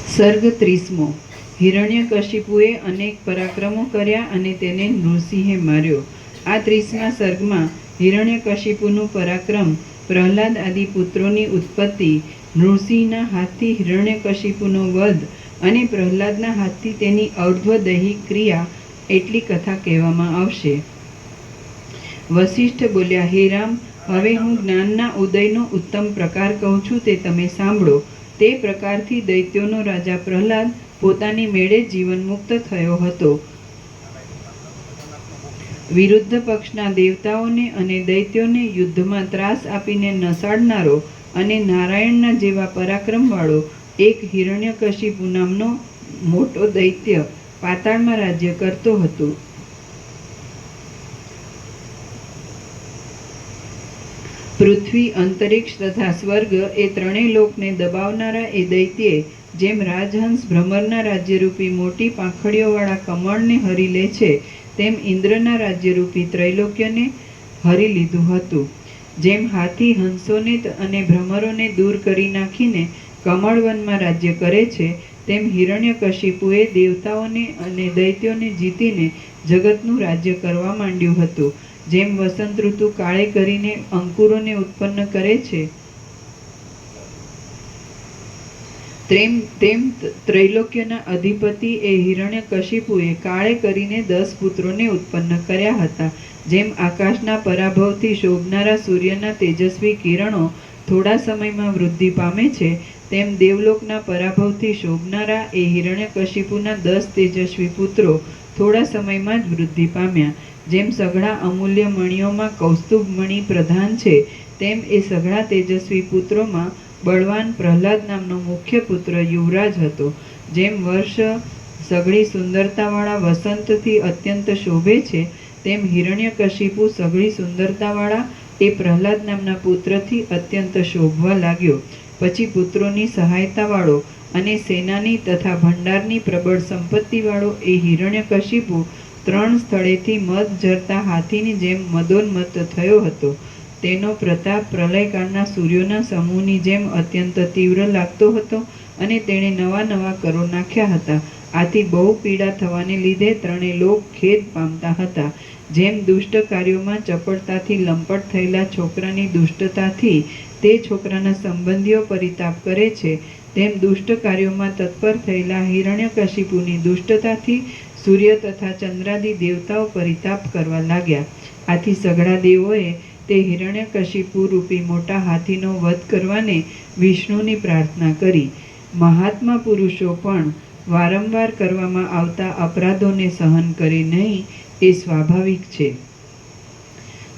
સર્ગ 30મો। હિરણ્યકશિપુએ અનેક પરાક્રમો કર્યા અને તેને નૃસિંહે માર્યો। આ 30મા સર્ગમાં હિરણ્યકશિપુનું પરાક્રમ, પ્રહલાદ આદિ પુત્રોની ઉત્પત્તિ, નૃસિંહના હાથથી હિરણ્યકશિપુનો વધ અને પ્રહલાદના હાથથી તેની ઔર્ધ્વદૈહિક ક્રિયા એટલી કથા કહેવામાં આવશે। વસિષ્ઠ બોલ્યા, હે રામ, હવે હું જ્ઞાનના ઉદયનો ઉત્તમ પ્રકાર કહું છું, તે તમે સાંભળો। તે પ્રકારથી દૈત્યોનો રાજા પ્રહલાદ પોતાની મેળે જીવનમુક્ત થયો હતો। વિરુદ્ધ પક્ષના દેવતાઓને અને દૈત્યોને યુદ્ધમાં ત્રાસ આપીને નસાડનારો અને નારાયણના જેવા પરાક્રમવાળો એક હિરણ્યકશિપુ નામનો મોટો દૈત્ય પાતાળમાં રાજ્ય કરતો હતો। પૃથ્વી, અંતરિક્ષ તથા સ્વર્ગ એ ત્રણેય લોકને દબાવનારા એ દૈત્યે જેમ રાજહંસ ભ્રમરના રાજ્યરૂપી મોટી પાંખડીઓવાળા કમળને હરી લે છે, તેમ ઇન્દ્રના રાજ્યરૂપી ત્રૈલોક્યને હરી લીધું હતું। જેમ હાથી હંસોને અને ભ્રમરોને દૂર કરી નાખીને કમળવનમાં રાજ્ય કરે છે, તેમ હિરણ્યકશિપુએ દેવતાઓને અને દૈત્યોને જીતીને જગતનું રાજ્ય કરવા માંડ્યું હતું। જેમ વસંત ઋતુ કાળે કરીને અંકુરોને ઉત્પન્ન કરે છે, તેમ ત્રૈલોક્યના અધિપતિ એ હિરણ્યકશિપુએ કાળે કરીને 10 પુત્રોને ઉત્પન્ન કર્યા હતા। જેમ આકાશના પરાભવથી શોભનારા સૂર્યના તેજસ્વી કિરણો થોડા સમયમાં વૃદ્ધિ પામે છે, તેમ દેવલોકના પરાભવથી શોભનારા એ હિરણ્યકશિપુના 10 તેજસ્વી પુત્રો થોડા સમયમાં જ વૃદ્ધિ પામ્યા। જેમ સઘળા અમૂલ્ય મણિઓમાં કૌસ્તુભ મણિ પ્રધાન છે, તેમ એ સઘળા તેજસ્વી પુત્રોમાં બળવાન પ્રહલાદ નામનો મુખ્ય પુત્ર યુવરાજ હતો। જેમ વર્ષ સઘળી સુંદરતાવાળા વસંતથી અત્યંત શોભે છે, તેમ હિરણ્યકશિપુ સઘળી સુંદરતાવાળા એ પ્રહલાદ નામના પુત્રથી અત્યંત શોભવા લાગ્યો। પછી પુત્રોની સહાયતાવાળો અને સેનાની તથા ભંડારની પ્રબળ સંપત્તિવાળો એ હિરણ્યકશિપુ 3 સ્થળેથી મદ ઝરતા હાથીની જેમ મદોન્મત્ત થયો હતો। તેનો પ્રતાપ પ્રલયકાળના સૂર્યોના સમૂહની જેમ અત્યંત તીવ્ર લાગતો હતો અને તેણે નવા નવા કરો નાખ્યા હતા। આથી બહુ પીડા થવાને લીધે ત્રણેય લોક ખેદ પામતા હતા। જેમ દુષ્ટ કાર્યોમાં ચપળતાથી લંપટ થયેલા છોકરાની દુષ્ટતાથી તે છોકરાના સંબંધીઓ પરિતાપ કરે છે, તેમ દુષ્ટ કાર્યોમાં તત્પર થયેલા હિરણ્યકશિપુની દુષ્ટતાથી સૂર્ય તથા ચંદ્રાદિ દેવતાઓ પરિતાપ કરવા લાગ્યા। આથી સઘળા દેવોએ તે હિરણ્યકશિપુ રૂપી મોટા હાથીનો વધ કરવાને વિષ્ણુની પ્રાર્થના કરી। મહાત્મા પુરુષો પણ વારંવાર કરવામાં આવતા અપરાધોને સહન કરે નહીં, એ સ્વાભાવિક છે।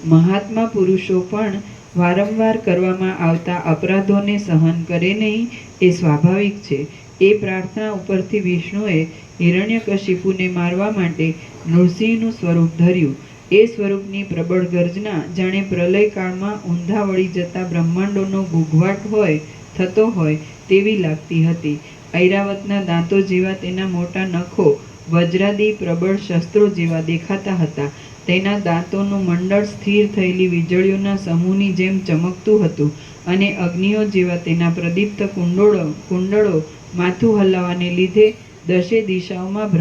મહાત્મા પુરુષો પણ વારંવાર કરવામાં આવતા અપરાધોને સહન કરે નહીં, એ સ્વાભાવિક છે। એ પ્રાર્થના ઉપરથી વિષ્ણુએ હિરણ્યકશિપુને મારવા માટે નૃસિંહનું સ્વરૂપ ધર્યું। એ સ્વરૂપની પ્રબળ ગર્જના જાણે પ્રલયકાળમાં ઊંધા વળી જતા બ્રહ્માંડોનો ઘૂઘવાટ થતો હોય તેવી લાગતી હતી। ઐરાવતના દાંતો જેવા તેના મોટા નખો વજ્રાદિ પ્રબળ શસ્ત્રો જેવા દેખાતા હતા। તેના દાંતોનું મંડળ સ્થિર થયેલી વીજળીઓના સમૂહની જેમ ચમકતું હતું અને અગ્નિઓ જેવા તેના પ્રદીપ્ત કુંડળો માથું હલાવવાને લીધે 10 દિશાઓમાં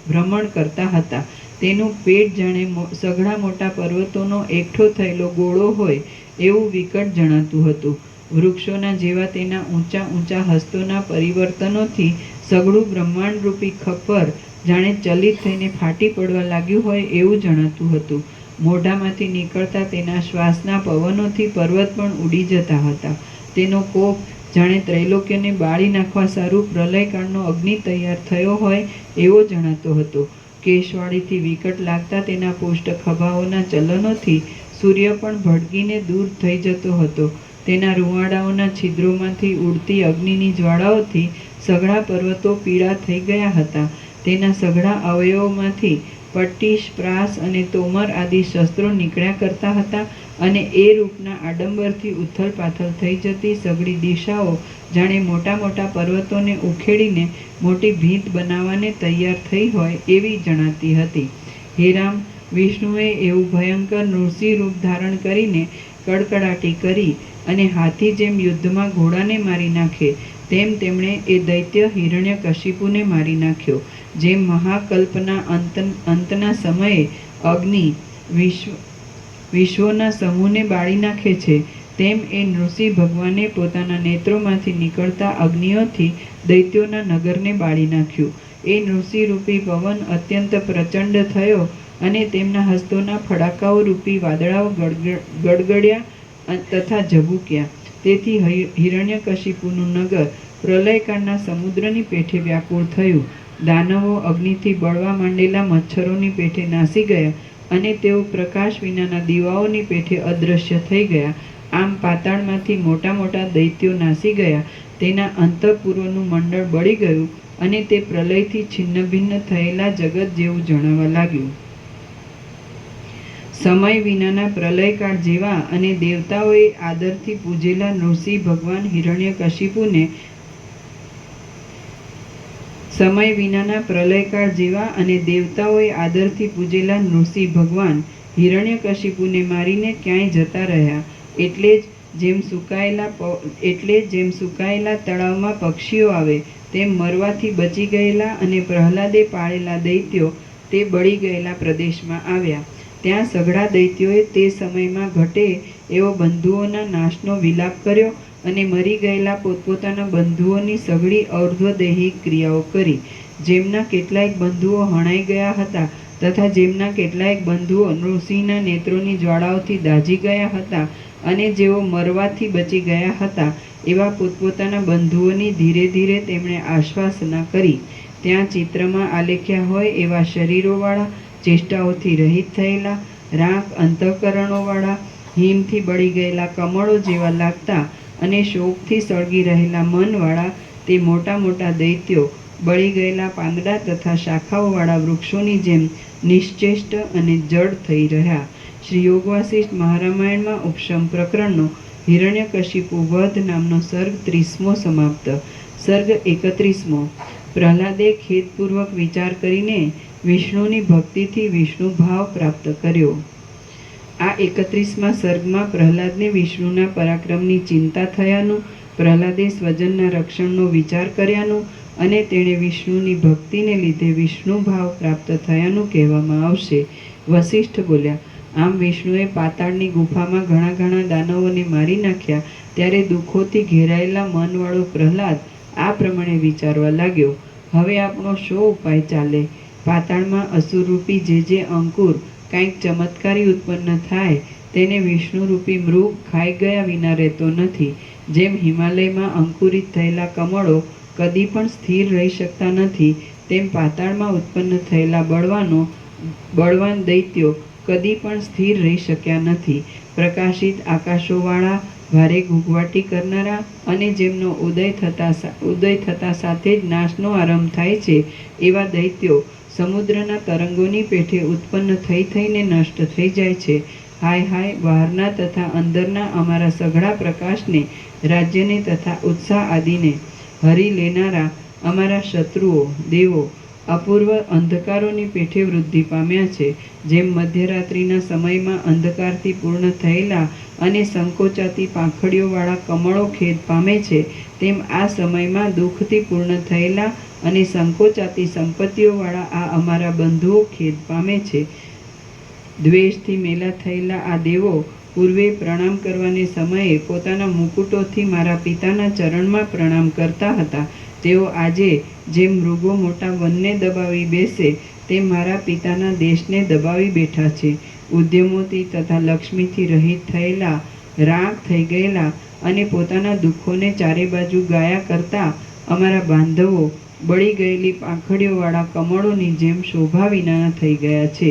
ભ્રમણ કરતા હતા। તેનું પેટ જાણે સઘળા મોટા પર્વતોનો એકઠો થયેલો ગોળો હોય એવું વિકટ જણાતું હતું। વૃક્ષોના જેવા તેના ઊંચા ઊંચા હસ્તોના પરિવર્તનોથી સઘળું બ્રહ્માંડરૂપી ખપ્પર જાણે ચલિત થઈને ફાટી પડવા લાગ્યું હોય એવું જણાતું હતું। મોઢામાંથી નીકળતા તેના શ્વાસના પવનોથી પર્વત પણ ઉડી જતા હતા। તેનો કોપ જાણે ત્રૈલોક્યને બાળી નાખવા સારું પ્રલયકાળનો અગ્નિ તૈયાર થયો હોય એવો જણાતો હતો। કેશવાળીથી વિકટ લાગતા તેના પુષ્ટ ખભાઓના ચલનોથી સૂર્ય પણ ભડકીને દૂર થઈ જતો હતો। તેના રૂંવાડાઓના છિદ્રોમાંથી ઉડતી અગ્નિની જ્વાળાઓથી સઘળા પર્વતો પીળા થઈ ગયા હતા। તેના સઘળા અવયવોમાંથી પટ્ટીશ, પ્રાસ અને તોમર આદિ શસ્ત્રો નીકળ્યા કરતા હતા અને એ રૂપના આડંબરથી ઉથલ પાથલ થઈ જતી સઘળી દિશાઓ જાણે મોટા મોટા પર્વતોને ઉખેડીને મોટી ભીંત બનાવવાને તૈયાર થઈ હોય એવી જણાતી હતી। હે રામ, વિષ્ણુએ એવું ભયંકર નૃસિંહ રૂપ ધારણ કરીને કડકડાટી કરી અને હાથી જેમ યુદ્ધમાં ઘોડાને મારી નાખે તેમ તેમણે એ દૈત્ય હિરણ્યકશિપુને મારી નાખ્યો. જેમ મહાકલ્પના અંતના સમયે અગ્નિ વિશ્વોના સમૂહને બાળી નાખે છે, તેમ એ નૃસિંહ ભગવાને પોતાના નેત્રોમાંથી નીકળતા અગ્નિઓથી દૈત્યોના નગરને બાળી નાખ્યું. એ નૃસિંહરૂપી પવન અત્યંત પ્રચંડ થયો અને તેમના હસ્તોના ફડાકાઓ રૂપી વાદળાઓ ગડગડ્યા તથા ઝબૂક્યા. તેથી હિરણ્યકશિપુનું નગર પ્રલયકાળના સમુદ્રની પેઠે વ્યાકુળ થયું. દાનવો અગ્નિથી બળવા માંડેલા મચ્છરોની પેઠે નાસી ગયા અને તેઓ પ્રકાશ વિનાના દીવાઓની પેઠે અદૃશ્ય થઈ ગયા. આમ પાતાળમાંથી મોટા મોટા દૈત્યો નાસી ગયા. તેના અંતઃપુરોનું મંડળ બળી ગયું અને તે પ્રલયથી છિન્નભિન્ન થયેલા જગત જેવું જણાવા લાગ્યું. સમય વિનાના પ્રલયકાળ જેવા અને દેવતાઓએ આદરથી પૂજેલા નૃસિંહ ભગવાન હિરણ્યકશિપુને સમય વિનાના પ્રલયકાળ જેવા અને દેવતાઓએ આદરથી પૂજેલા નૃસિંહ ભગવાન હિરણ્યકશિપુને મારીને ક્યાંય જતા રહ્યા. એટલે જેમ સુકાયેલા તળાવમાં પક્ષીઓ આવે તેમ મરવાથી બચી ગયેલા અને પ્રહલાદે પાળેલા દૈત્યો તે બળી ગયેલા પ્રદેશમાં આવ્યા. ત્યાં સઘળા દૈત્યોએ તે સમયમાં ઘટે એવો બંધુઓના નાશનો વિલાપ કર્યો અને મરી ગયેલા પોતપોતાના બંધુઓની સઘળી ઔર્ધ્વદેહિક ક્રિયાઓ કરી. જેમના કેટલાક બંધુઓ હણાઈ ગયા હતા તથા જેમના કેટલાક બંધુઓ નૃસિંહના નેત્રોની જ્વાળાઓથી દાઝી ગયા હતા અને જેઓ મરવાથી બચી ગયા હતા, એવા પોતપોતાના બંધુઓની ધીરે ધીરે તેમણે આશ્વાસના કરી. ત્યાં ચિત્રમાં આલેખ્યા હોય એવા શરીરોવાળા, ચેષ્ટાઓથી રહિત થયેલા, રાખ અંતઃકરણોવાળા, હિમથી બળી ગયેલા કમળો જેવા લાગતા અને શોકથી સળગી રહેલા મનવાળા તે મોટા મોટા દૈત્યો બળી ગયેલા પાંદડા તથા શાખાઓવાળા વૃક્ષોની જેમ નિશ્ચેષ્ટ અને જડ થઈ રહ્યા. શ્રી યોગવાસિષ્ઠ મહારામાયણમાં ઉપશમ પ્રકરણનો હિરણ્યકશિપુ વધ નામનો સર્ગ 30મો સમાપ્ત. સર્ગ 31મો. પ્રહલાદે ખેદપૂર્વક વિચાર કરીને વિષ્ણુની ભક્તિથી વિષ્ણુ ભાવ પ્રાપ્ત કર્યો. આ 31મા સર્ગમાં પ્રહલાદને વિષ્ણુના પરાક્રમની ચિંતા થયાનું, પ્રહલાદે સ્વજનના રક્ષણનો વિચાર કર્યાનું અને તેણે વિષ્ણુની ભક્તિને લીધે વિષ્ણુ ભાવ પ્રાપ્ત થયાનું કહેવામાં આવશે. વસિષ્ઠ બોલ્યા, આમ વિષ્ણુએ પાતાળની ગુફામાં ઘણા ઘણા દાનવોને મારી નાખ્યા. ત્યારે દુઃખોથી ઘેરાયેલા મનવાળો પ્રહલાદ આ પ્રમાણે વિચારવા લાગ્યો, હવે આપણો શો ઉપાય ચાલે? પાતાળમાં અસુરરૂપી જે અંકુર કાંઈક ચમત્કારી ઉત્પન્ન થાય તેને વિષ્ણુરૂપી મૃગ ખાઈ ગયા વિના રહેતો નથી. જેમ હિમાલયમાં અંકુરિત થયેલા કમળો કદી પણ સ્થિર રહી શકતા નથી, તેમ પાતાળમાં ઉત્પન્ન થયેલા બળવાન દૈત્યો કદી પણ સ્થિર રહી શક્યા નથી. પ્રકાશિત આકાશોવાળા, ભારે ઘૂઘવાટી કરનારા અને જેમનો ઉદય થતા સાથે જ નાશનો આરંભ થાય છે, એવા દૈત્યો સમુદ્રના તરંગોની પેઠે ઉત્પન્ન થઈને નષ્ટ થઈ જાય છે. હાય હાય, બહારના તથા અંદરના અમારા સઘળા પ્રકાશને, રાજ્યને તથા ઉત્સાહ આદિને હરી લેનારા અમારા શત્રુઓ દેવો અપૂર્વ અંધકારોની પેઠે વૃદ્ધિ પામ્યા છે. જેમ મધ્યરાત્રિના સમયમાં અંધકારથી પૂર્ણ થયેલા અને સંકોચાતી પાંખડીઓવાળા કમળો ખેદ પામે છે, તેમ આ સમયમાં દુઃખથી પૂર્ણ થયેલા અને સંકોચાતી સંપત્તિઓવાળા આ અમારા બંધુઓ ખેદ પામે છે. દ્વેષથી મેલા થયેલા આ દેવો પૂર્વે પ્રણામ કરવાને સમયે પોતાના મુકુટોથી મારા પિતાના ચરણમાં પ્રણામ કરતા હતા. તેઓ આજે જેમ મૃગો મોટા વનને દબાવી બેસે તેમ મારા પિતાના દેશને દબાવી બેઠા છે. ઉદ્યમોથી તથા લક્ષ્મીથી રહિત થયેલા, રાખ થઈ ગયેલા અને પોતાના દુઃખોને ચારે બાજુ ગાયા કરતા અમારા બાંધવો બળી ગયેલી પાંખડીઓવાળા કમળોની જેમ શોભા વિનાના થઈ ગયા છે.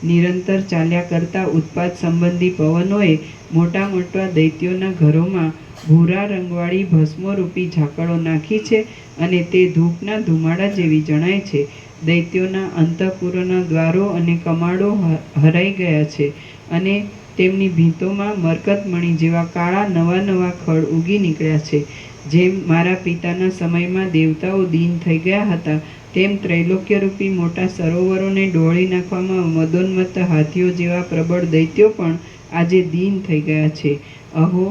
નિરંતર ચાલ્યા કરતા ઉત્પાદ સંબંધી પવનોએ મોટા મોટા દૈત્યોના ઘરોમાં ભૂરા રંગવાળી ભસ્મોરૂપી ઝાકળો નાખી છે અને તે ધૂપના ધુમાડા જેવી જણાય છે. દૈત્યોના અંતઃપુરોના દ્વારો અને કમાડો હરાઈ ગયા છે અને તેમની ભીંતોમાં મરકતમણી જેવા કાળા નવા નવા ખડ ઉગી નીકળ્યા છે. જેમ મારા પિતાના સમયમાં દેવતાઓ દીન થઈ ગયા હતા, તેમ ત્રૈલોક્યરૂપી મોટા સરોવરોને ડોળી નાખવામાં મદોન્મત્ત હાથીઓ જેવા પ્રબળ દૈત્યો પણ આજે દીન થઈ ગયા છે. અહો,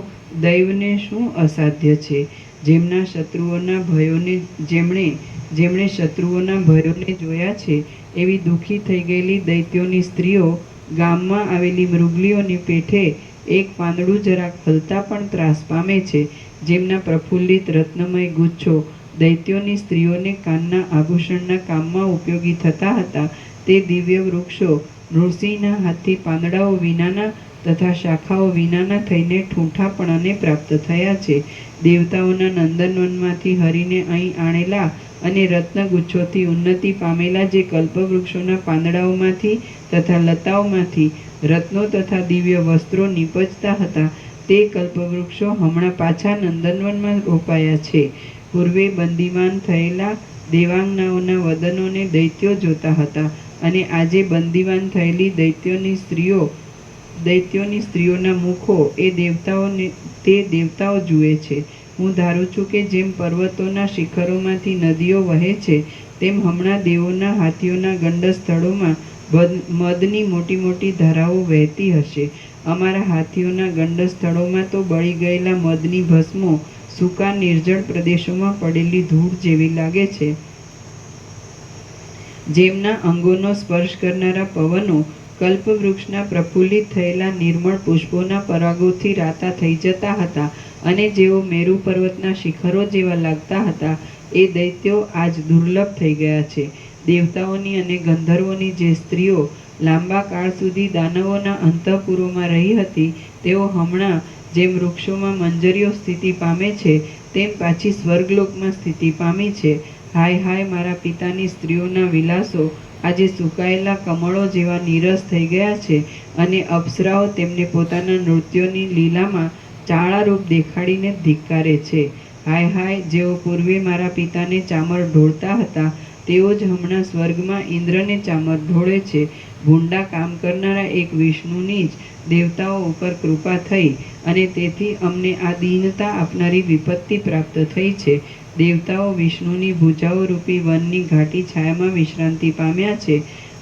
દૈવને શું અસાધ્ય છે? જેમણે શત્રુઓના ભયોને જોયા છે, એવી દુઃખી થઈ ગયેલી દૈત્યોની સ્ત્રીઓ ગામમાં આવેલી મૃગલીઓની પેઠે એક પાંદડું જરાક હલતા પણ ત્રાસ પામે છે. જેમના પ્રફુલ્લિત રત્નમય ગુચ્છો દૈત્યોની સ્ત્રીઓને કાનના આભૂષણના કામમાં ઉપયોગી થતા હતા, તે દિવ્ય વૃક્ષો નૃસિંહના હાથથી પાંદડાઓ વિનાના તથા શાખાઓ વિનાના થઈને ઠૂંઠાપણાને પ્રાપ્ત થયા છે. દેવતાઓના નંદનવનમાંથી હરીને અહીં આણેલા અને રત્નગુચ્છોથી ઉન્નતિ પામેલા જે કલ્પવૃક્ષોના પાંદડાઓમાંથી તથા લતાઓમાંથી રત્નો તથા દિવ્ય વસ્ત્રો નીપજતા હતા, તે કલ્પવૃક્ષો હમણાં પાછા નંદનવનમાં રોપાયા છે. પૂર્વે બંદીવાન થયેલા દેવાંગનાઓના વદનોને દૈત્યો જોતા હતા, અને આજે બંદીવાન થયેલી દૈત્યોની સ્ત્રીઓના મુખો તે દેવતાઓ જુએ છે. હું ધારું છું કે જેમ પર્વતોના શિખરોમાંથી નદીઓ વહે છે, તેમ હમણાં દેવોના હાથીઓના ગંડ સ્થળોમાં મદની મોટી મોટી ધારાઓ વહેતી હશે. અમારા હાથીઓના ગંડ સ્થળોમાં તો બળી ગયેલા મદની ભસ્મો સૂકા નિર્જળ પ્રદેશોમાં પડેલી ધૂળ જેવી લાગે છે. જેમના અંગોનો સ્પર્શ કરનારા પવનો કલ્પવૃક્ષના પ્રફુલ્લિત થયેલા નિર્મળ પુષ્પોના પરાગોથી રાતા થઈ જતા હતા, અને જેઓ મેરુ પર્વતના શિખરો જેવા લાગતા હતા, એ દૈત્યો આજ દુર્લભ થઈ ગયા છે. દેવતાઓની અને ગંધર્વોની જે સ્ત્રીઓ લાંબા કાળ સુધી દાનવોના અંતઃપુરોમાં રહી હતી, તેઓ હમણાં જેમ વૃક્ષોમાં મંજરીઓ સ્થિતિ પામે છે, તેમ પાછી સ્વર્ગલોકમાં સ્થિતિ પામી છે. હાય હાય, મારા પિતાની સ્ત્રીઓના વિલાસો આજે સુકાયેલા કમળો જેવા નીરસ થઈ ગયા છે, અને અપ્સરાઓ તેમને પોતાના નૃત્યોની લીલામાં ચાળારૂપ દેખાડીને ધિક્કારે છે. હાય હાય, જેઓ પૂર્વે મારા પિતાને ચામર ઢોળતા હતા, તેઓ જ હમણાં સ્વર્ગમાં ઇન્દ્રને ચામર ઢોળે છે. ભૂંડા કામ કરનારા એક વિષ્ણુની જ દેવતાઓ ઉપર કૃપા થઈ, અને તેથી અમને આ દીનતા આપનારી વિપત્તિ પ્રાપ્ત થઈ છે. દેવતાઓ વિષ્ણુની ભુજાઓ રૂપી વનની ઘાટી છાયામાં વિશ્રાંતિ પામ્યા છે,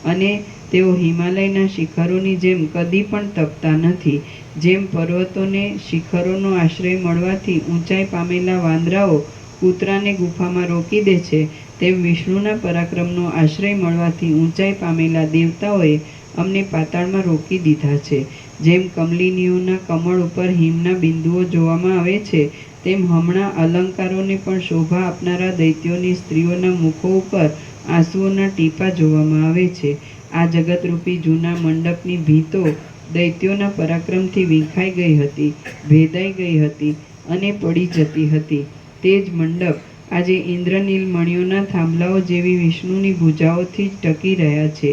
અને તેઓ હિમાલયના શિખરોની જેમ કદી પણ તપતા નથી. જેમ પર્વતોને શિખરોનો આશ્રય મળવાથી ઊંચાઈ પામેલા વાંદરાઓ કૂતરાને ગુફામાં રોકી દે છે, તેમ વિષ્ણુના પરાક્રમનો આશ્રય મળવાથી ઊંચાઈ પામેલા દેવતાઓએ અમને પાતાળમાં રોકી દીધા છે. જેમ કમલિનીઓના કમળ ઉપર હિમના બિંદુઓ જોવામાં આવે છે, તેમ હમણાં અલંકારોને પણ શોભા આપનારા દૈત્યોની સ્ત્રીઓના મુખો ઉપર આંસુઓના ટીપાં જોવામાં આવે છે. આ જગતરૂપી જૂના મંડપની ભીતો દૈત્યોના પરાક્રમથી વીંખાઈ ગઈ હતી, ભેદાઈ ગઈ હતી અને પડી જતી હતી. તે જ મંડપ આજે ઇન્દ્રનીલ મણિઓના થાંભલાઓ જેવી વિષ્ણુની ભુજાઓથી જ ટકી રહ્યા છે.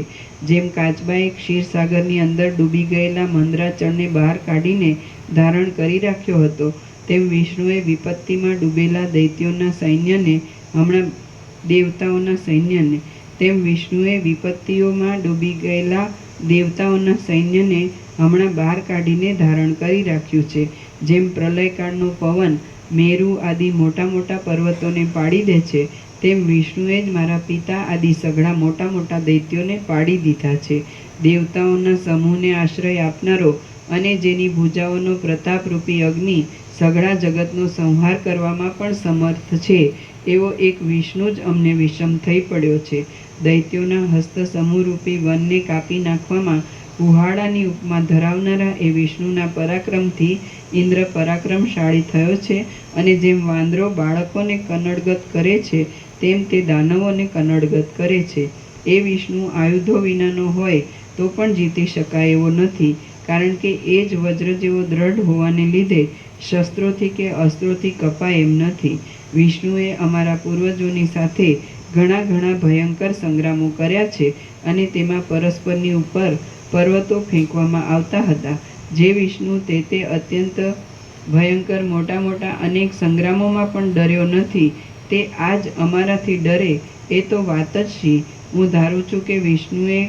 જેમ કાચબાએ ક્ષીરસાગરની અંદર ડૂબી ગયેલા મંદરાચળને બહાર કાઢીને ધારણ કરી રાખ્યો હતો, તેમ વિષ્ણુએ વિપત્તિમાં ડૂબેલા દૈત્યોના સૈન્યને હમણાં બહાર કાઢીને ધારણ કરી રાખ્યું છે. જેમ પ્રલયકાળનો પવન મેરુ આદિ મોટા મોટા પર્વતોને પાડી દે છે, તેમ વિષ્ણુએ જ મારા પિતા આદિ સઘળા મોટા મોટા દૈત્યોને પાડી દીધા છે. દેવતાઓના સમૂહને આશ્રય આપનારો અને જેની ભુજાઓનો પ્રતાપરૂપી અગ્નિ સઘળા જગતનો સંહાર કરવામાં પણ સમર્થ છે, એવો એક વિષ્ણુ જ અમને વિષમ થઈ પડ્યો છે. દૈત્યોના હસ્ત સમૂહરૂપી વનને કાપી નાખવામાં કુહાડાની ઉપમા ધરાવનારા એ વિષ્ણુના પરાક્રમથી ઇન્દ્ર પરાક્રમશાળી થયો છે, અને જેમ વાંદરો બાળકોને કનડગત કરે છે, તેમ તે દાનવોને કનડગત કરે છે. એ વિષ્ણુ આયુધો વિનાનો હોય તો પણ જીતી શકાય એવો નથી, કારણ કે એ જ વજ્ર જેવો દ્રઢ હોવાને લીધે શસ્ત્રોથી કે અસ્ત્રોથી કપાય એમ નથી. વિષ્ણુએ અમારા પૂર્વજોની સાથે ઘણા ઘણા ભયંકર સંગ્રામો કર્યા છે, અને તેમાં પરસ્પરની ઉપર પર્વતો ફેંકવામાં આવતા હતા. જે વિષ્ણુ તે અત્યંત ભયંકર મોટા મોટા અનેક સંગ્રામોમાં પણ ડર્યો નથી, તે આજ અમારાથી ડરે એ તો વાત જ શી. હું ધારું છું કે વિષ્ણુને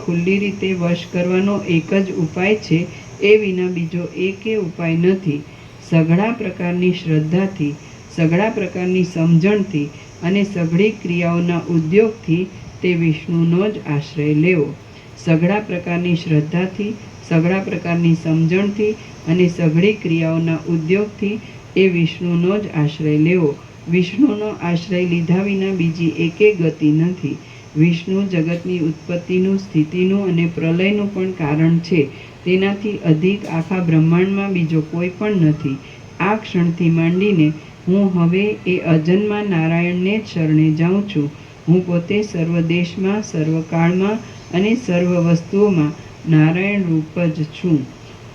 ખુલ્લી રીતે વશ કરવાનો એક જ ઉપાય છે, એ વિના બીજો એકે ઉપાય નથી. સઘળા પ્રકારની શ્રદ્ધાથી, સઘળા પ્રકારની સમજણથી અને સઘળી ક્રિયાઓના ઉદ્યોગથી તે વિષ્ણુનો જ આશ્રય લેવો. સઘળા પ્રકારની શ્રદ્ધાથી, સઘળા પ્રકારની સમજણથી અને સઘળી ક્રિયાઓના ઉદ્યોગથી એ વિષ્ણુનો જ આશ્રય લેવો. વિષ્ણુનો આશ્રય લીધા વિના બીજી એકે ગતિ નથી. વિષ્ણુ જગતની ઉત્પત્તિનું, સ્થિતિનું અને પ્રલયનું પણ કારણ છે. તેનાથી અધિક આખા બ્રહ્માંડમાં બીજો કોઈ પણ નથી. આ ક્ષણથી માંડીને હું હવે એ અજન્મા નારાયણને જ શરણે જાઉં છું. હું પોતે સર્વ દેશમાં, સર્વકાળમાં અને સર્વ વસ્તુઓમાં નારાયણ રૂપ જ છું.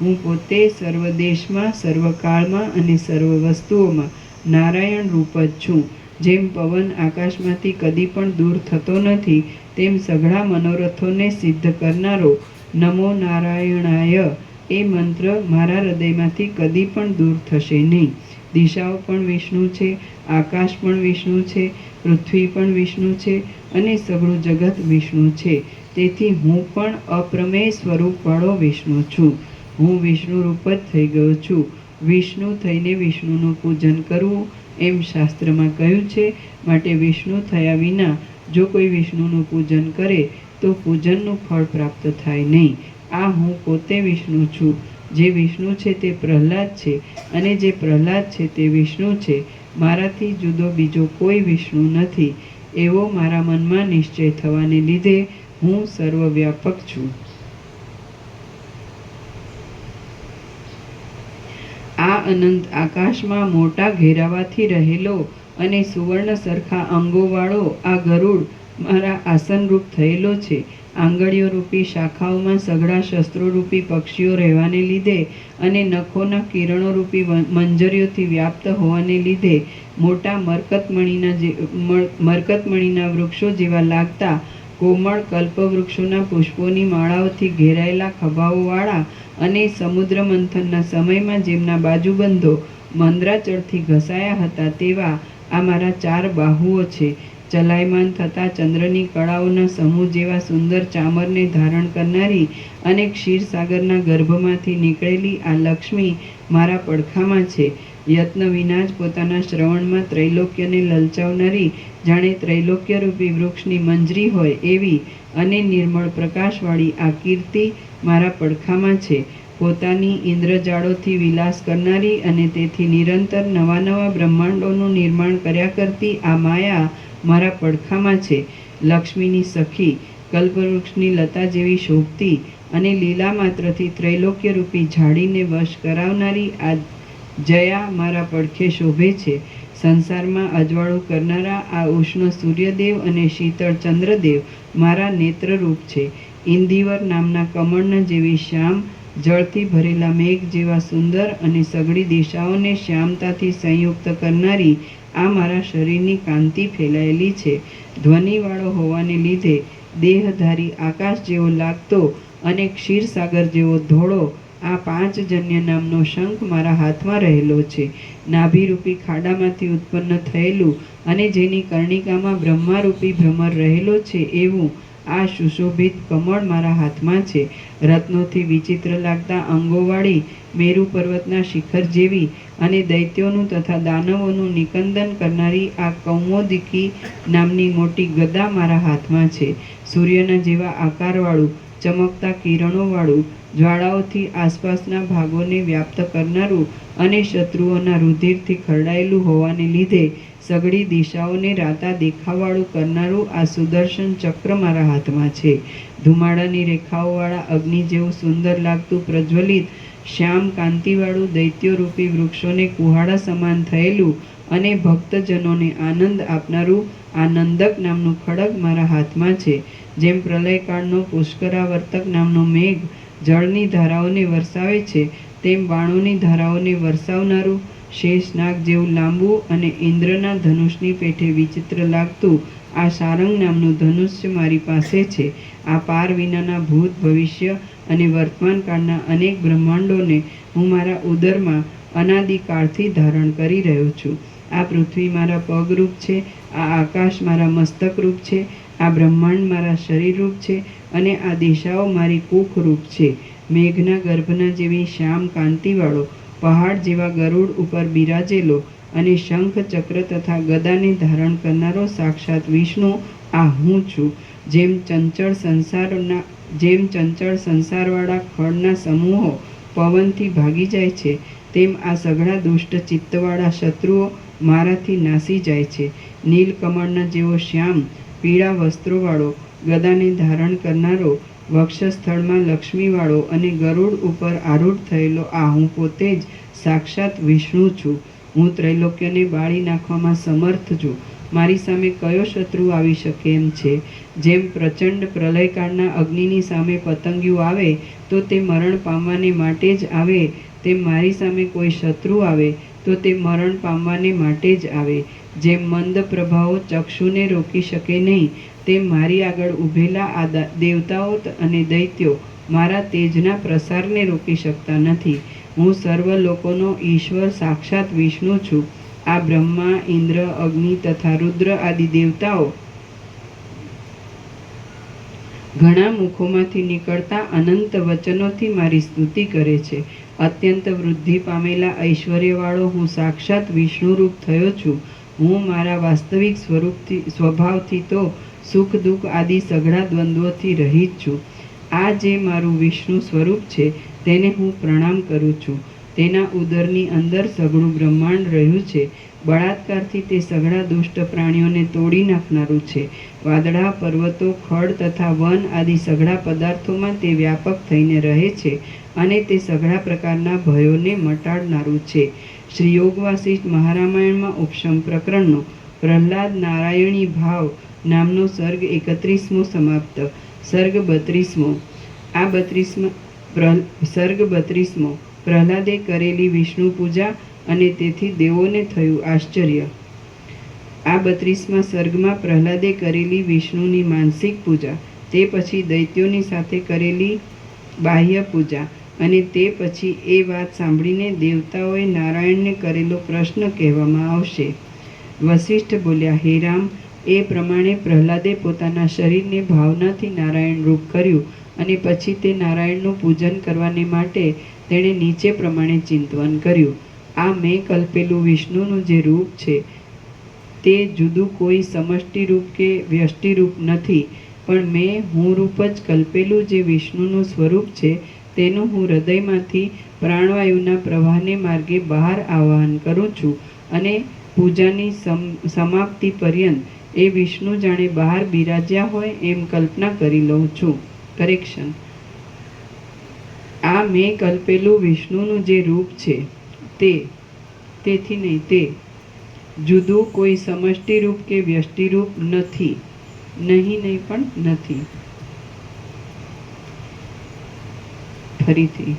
હું પોતે સર્વ દેશમાં, સર્વકાળમાં અને સર્વ વસ્તુઓમાં નારાયણ રૂપ જ છું. જેમ પવન આકાશમાંથી કદી પણ દૂર થતો નથી, તેમ સઘળા મનોરથોને સિદ્ધ કરનારો નમો નારાયણાય એ મંત્ર મારા હૃદયમાંથી કદી પણ દૂર થશે નહીં. દિશાઓ પણ વિષ્ણુ છે, આકાશ પણ વિષ્ણુ છે, પૃથ્વી પણ વિષ્ણુ છે અને સઘળું જગત વિષ્ણુ છે. તેથી હું પણ અપ્રમેય સ્વરૂપવાળો વિષ્ણુ છું. હું વિષ્ણુ રૂપ જ થઈ ગયો છું. વિષ્ણુ થઈને વિષ્ણુનું પૂજન કરવું એમ શાસ્ત્રમાં કહ્યું છે. માટે વિષ્ણુ થયા વિના જો કોઈ વિષ્ણુનું પૂજન કરે તો પૂજનનું ફળ પ્રાપ્ત થાય નહીં. આ હું પોતે વિષ્ણુ છું. જે વિષ્ણુ છે તે પ્રહલાદ છે અને જે પ્રહલાદ છે તે વિષ્ણુ છે. મારાથી જુદો બીજો કોઈ વિષ્ણુ નથી. એવો મારા મનમાં નિશ્ચય થવાને લીધે હું સર્વવ્યાપક છું. આ અનંત આકાશમાં મોટા ઘેરાવાથી રહેલો અને સુવર્ણ સરખા અંગોવાળો આ ગરુડ મારા આસનરૂપ થયેલો છે. આંગળીઓ રૂપી શાખાઓમાં સઘળા શસ્ત્રોરૂપી પક્ષીઓ રહેવાને લીધે અને નખોના કિરણો રૂપી મંજરીઓથી વ્યાપ્ત હોવાને લીધે મોટા મરકતમણીના વૃક્ષો જેવા લાગતા કોમળ કલ્પવૃક્ષોના પુષ્પોની માળાઓથી ઘેરાયેલા ખભાઓવાળા અને સમુદ્ર મંથનના સમયમાં જેમના બાજુબંધો મંદ્રાચળથી ઘસાયા હતા તેવા આ મારા 4 બાહુઓ છે. ચલાયમાન થતા ચંદ્રની કળાઓના સમૂહ જેવા સુંદર ચામરને ધારણ કરનારી અને ક્ષીરસાગરના ગર્ભમાંથી નીકળેલી આ લક્ષ્મી મારા પડખામાં છે. યત્ન વિના જ પોતાના શ્રવણમાં ત્રૈલોક્યને લલચાવનારી, જાણે ત્રૈલોક્યરૂપી વૃક્ષની મંજરી હોય એવી અને નિર્મળ પ્રકાશવાળી આ કીર્તિ મારા પડખામાં છે. પોતાની ઇન્દ્રજાળોથી વિલાસ કરનારી અને તેથી નિરંતર નવા નવા બ્રહ્માંડોનું નિર્માણ કર્યા કરતી આ માયા મારા પડખામાં છે. લક્ષ્મીની સખી, કલ્પવૃક્ષની લતા જેવી શોભતી અને લીલા માત્રથી ત્રૈલોક્યરૂપી ઝાડીને વશ કરાવનારી આ જયા મારા પડખે શોભે છે. સંસારમાં અજવાળું કરનારા આ ઉષ્ણ સૂર્યદેવ અને શીતળ ચંદ્રદેવ મારા નેત્રરૂપ છે. ઇન્દિવર નામના કમળના જેવી શ્યામ, જળથી ભરેલા મેઘ જેવા સુંદર અને સઘળી દિશાઓને શ્યામતાથી સંયુક્ત કરનારી આ મારા શરીરની કાંતિ ફેલાયેલી છે. ધ્વનિવાળો હોવાને લીધે દેહધારી આકાશ જેવો લાગતો અને ક્ષીરસાગર જેવો ધોળો આ 5 જન્ય નામનો શંખ મારા હાથમાં રહેલો છે. નાભિરૂપી ખાડામાંથી ઉત્પન્ન થયેલું અને જેની કર્ણિકામાં બ્રહ્મારૂપી ભ્રમર રહેલો છે એવું આ સુશોભિત કમળ મારા હાથમાં છે. રત્નોથી વિચિત્ર લાગતા અંગોવાળી મેરુ પર્વતના શિખર જેવી અને દૈત્યોનું તથા દાનવોનું નિકંદન કરનારી આ કૌમોદકી નામની મોટી ગદા મારા હાથમાં છે. સૂર્યના જેવા આકારવાળું, ચમકતા કિરણોવાળું, જ્વાળાઓથી આસપાસના ભાગોને વ્યાપ્ત કરનારું અને શત્રુઓના રુધિરથી ખરડાયેલું હોવાને લીધે સઘળી દિશાઓને રાતા દેખાવાળું કરનારું આ સુદર્શન ચક્ર મારા હાથમાં છે. ધુમાડાની રેખાઓવાળા અગ્નિ જેવું સુંદર લાગતું પ્રજ્વલિત શ્યામ કાંતિવાળું દૈત્યોરૂપી વૃક્ષોને કુહાડા સમાન થયેલું અને ભક્તજનોને આનંદ આપનારું આ નંદક નામનું ખડગ મારા હાથમાં છે. જેમ પ્રલયકાળનો પુષ્કરાવર્તક નામનો મેઘ જળની ધારાઓને વરસાવે છે, તેમ બાણોની ધારાઓને વરસાવનારું શેષનાગ જેવું લાંબુ અને ઇન્દ્રના ધનુષની પેઠે વિચિત્ર લાગતું આ સારંગ નામનું ધનુષ્ય મારી પાસે છે. આ પાર વિનાના ભૂત, ભવિષ્ય અને વર્તમાન કાળના અનેક બ્રહ્માંડોને હું મારા ઉદરમાં અનાદિકાળથી ધારણ કરી રહ્યો છું. આ પૃથ્વી મારા પગરૂપ છે, આ આકાશ મારા મસ્તકરૂપ છે, આ બ્રહ્માંડ મારા શરીરરૂપ છે અને આ દિશાઓ મારી કુખરૂપ છે. મેઘના ગર્ભના જેવી શ્યામ કાંતિવાળો પહાડ જેવા ગરુડ ઉપર બિરાજેલો અને શંખ, ચક્ર તથા ગદાને ધારણ કરનારો સાક્ષાત વિષ્ણુ આ હું છું. જેમ ચંચળ સંસારવાળા ખડના સમૂહો પવનથી ભાગી જાય છે, તેમ આ સઘળા દુષ્ટ ચિત્તવાળા શત્રુઓ મારાથી નાસી જાય છે. નીલકમળના જેવો શ્યામ પીળા વસ્ત્રોવાળો, ગદાને ધારણ કરનારો, વક્ષસ્થળમાં લક્ષ્મીવાળો અને ગરુડ ઉપર આરૂઢ થયેલો આ હું પોતે જ સાક્ષાત વિષ્ણુ છું. હું ત્રૈલોક્યને બાળી નાખવામાં સમર્થ છું. મારી સામે કયો શત્રુ આવી શકે એમ છે? જેમ પ્રચંડ પ્રલયકાળના અગ્નિની સામે પતંગિયું આવે તો તે મરણ પામવાને માટે જ આવે, તેમ મારી સામે કોઈ શત્રુ આવે તો તે મરણ પામવાને માટે જ આવે. જેમ મંદ પ્રભાવો ચક્ષુને રોકી શકે નહીં, તેમ મારી આગળ ઊભેલા આ દેવતાઓ અને દૈત્યો મારા તેજના પ્રસારને રોકી શકતા નથી. હું સર્વ લોકોનો ઈશ્વર સાક્ષાત વિષ્ણુ છું. આ બ્રહ્મા, ઇન્દ્ર, અગ્નિ તથા રુદ્ર આદિ દેવતાઓ ઘણા મુખોમાંથી નીકળતા અનંત વચનોથી મારી સ્તુતિ કરે છે. અત્યંત વૃદ્ધિ પામેલા ઐશ્વર્યવાળો હું સાક્ષાત વિષ્ણુરૂપ થયો છું. હું મારા વાસ્તવિક સ્વભાવથી તો સુખ દુઃખ આદિ સઘળા દ્વંદ્વોથી રહિત છું. આ જે મારું વિષ્ણુ સ્વરૂપ છે તેને હું પ્રણામ કરું છું. તેના ઉદરની અંદર સઘળું બ્રહ્માંડ રહ્યું છે. બળાત્કારથી તે સઘળા દુષ્ટ પ્રાણીઓને તોડી નાખનારું છે. વાદળા, પર્વતો, ખડ તથા વન આદિ સઘળા પદાર્થોમાં તે વ્યાપક થઈને રહે છે અને તે સઘળા પ્રકારના ભયોને મટાડનારું છે. શ્રી યોગ વાસિષ્ઠ મહારામાયણમાં ઉપશમ પ્રકરણનો પ્રહલાદ નારાયણી ભાવ નામનો સર્ગ 31મો સમાપ્ત. સર્ગ 32મો. આ 32મો પ્રહલાદે કરેલી વિષ્ણુ પૂજા અને તેથી દેવોને થયું આશ્ચર્ય. આ 32મા સર્ગમાં પ્રહલાદે કરેલી વિષ્ણુની માનસિક પૂજા, તે પછી દૈત્યોની સાથે કરેલી બાહ્ય પૂજા અને તે પછી એ વાત સાંભળીને દેવતાઓએ નારાયણને કરેલો પ્રશ્ન કહેવામાં આવશે. વસિષ્ઠ બોલ્યા, હે રામ, એ પ્રમાણે પ્રહલાદે પોતાના શરીરને ભાવનાથી નારાયણ રૂપ કર્યું અને પછી તે નારાયણનું પૂજન કરવાને માટે તેણે નીચે પ્રમાણે ચિંતવન કર્યું. આ મેં કલ્પેલું વિષ્ણુનું જે રૂપ છે તે જુદું કોઈ સમષ્ટિ રૂપ કે વ્યષ્ટિ રૂપ નથી, પણ મેં હું રૂપ જ કલ્પેલું જે વિષ્ણુનું સ્વરૂપ છે તેનું હું હૃદયમાંથી પ્રાણવાયુના પ્રવાહને માર્ગે બહાર આવાહન કરું છું અને પૂજાની સમાપ્તિ પર્યંત એ વિષ્ણુ જાણે બહાર બિરાજ્યા હોય એમ કલ્પના કરી લઉં છું. કરેક્શન. આ મેં કલ્પેલું વિષ્ણુનું જે રૂપ છે તેથી નહીં, તે જુદું કોઈ સમષ્ટિ રૂપ કે વ્યષ્ટિ રૂપ નથી. નહીં પણ નથી. ફરીથી.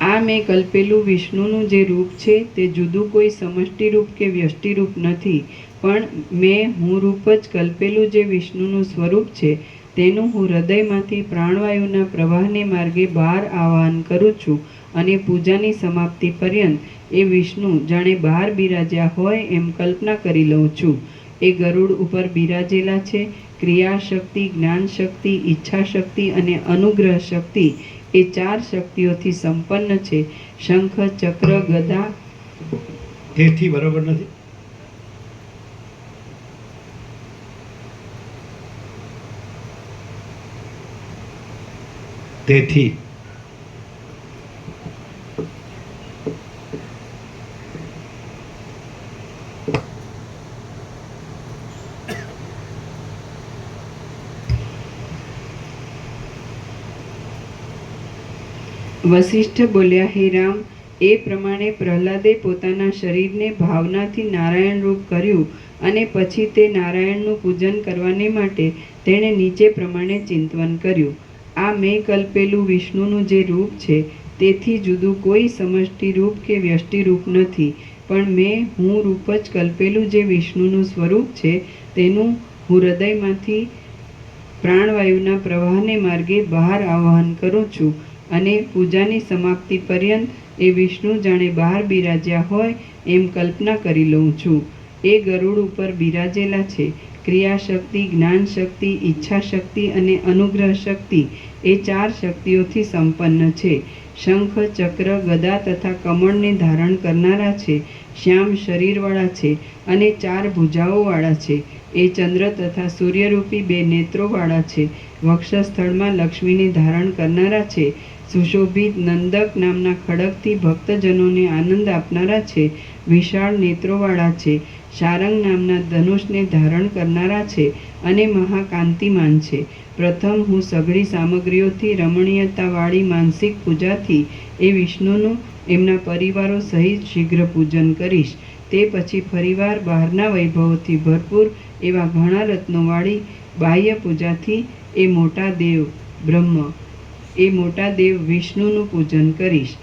આ મેં કલ્પેલું વિષ્ણુનું જે રૂપ છે તે જુદું કોઈ સમષ્ટિ રૂપ કે વ્યષ્ટિ રૂપ નથી, પણ મેં હું રૂપ જ કલ્પેલું જે વિષ્ણુનું સ્વરૂપ છે તેનું હું હૃદયમાંથી પ્રાણવાયુના પ્રવાહને માર્ગે બહાર આવાહન કરું છું અને પૂજાની સમાપ્તિ પર્યંત એ વિષ્ણુ જાણે બહાર બિરાજ્યા હોય એમ કલ્પના કરી લઉં છું. એ ગરુડ ઉપર બિરાજેલા છે. ક્રિયા શક્તિ, જ્ઞાન શક્તિ, ઈચ્છા શક્તિ અને અનુગ્રહ શક્તિ એ 4 શક્તિઓથી સંપન્ન છે. શંખ, ચક્ર, ગદા. તેથી બરોબર નથી. તેથી વસિષ્ઠ બોલ્યા, હે રામ, એ પ્રમાણે પ્રહલાદે પોતાના શરીરને ભાવનાથી નારાયણ રૂપ કર્યું અને પછી તે નારાયણનું પૂજન કરવાને માટે તેણે નીચે પ્રમાણે ચિંતવન કર્યું. આ મેં કલ્પેલું વિષ્ણુનું જે રૂપ છે તેથી જુદું કોઈ સમષ્ટિ રૂપ કે વ્યષ્ટિ રૂપ નથી, પણ મેં હું રૂપ જ કલ્પેલું જે વિષ્ણુનું સ્વરૂપ છે તેનું હું હૃદયમાંથી પ્રાણવાયુના પ્રવાહને માર્ગે બહાર આવાહન કરું છું અને પૂજાની સમાપ્તિ પર્યંત એ વિષ્ણુ જાણે બહાર બિરાજ્યા હોય એમ કલ્પના કરી લઉં છું. એ ગરુડ ઉપર બિરાજેલા છે. ક્રિયા શક્તિ, જ્ઞાન શક્તિ, ઈચ્છા શક્તિ અને અનુગ્રહ શક્તિ એ 4 શક્તિઓથી સંપન્ન છે. શંખ, ચક્ર, ગદા તથા કમળને ધારણ કરનારા છે. શ્યામ શરીરવાળા છે અને 4 ભુજાઓવાળા છે. એ ચંદ્ર તથા સૂર્યરૂપી 2 નેત્રોવાળા છે. વક્ષસ્થળમાં લક્ષ્મીને ધારણ કરનારા છે. સુશોભિત નંદક નામના ખડગથી ભક્તજનોને આનંદ આપનારા છે. વિશાળ નેત્રોવાળા છે. શારંગ નામના ધનુષને ધારણ કરનારા છે અને મહાકાંતિમાન છે. પ્રથમ હું સઘળી સામગ્રીઓથી રમણીયતાવાળી માનસિક પૂજાથી એ વિષ્ણુનું એમના પરિવારો સહિત શીઘ્ર પૂજન કરીશ. તે પછી ફરીવાર બહારના વૈભવોથી ભરપૂર એવા ઘણા રત્નોવાળી બાહ્ય પૂજાથી એ મોટા દેવ વિષ્ણુનું પૂજન કરીશ.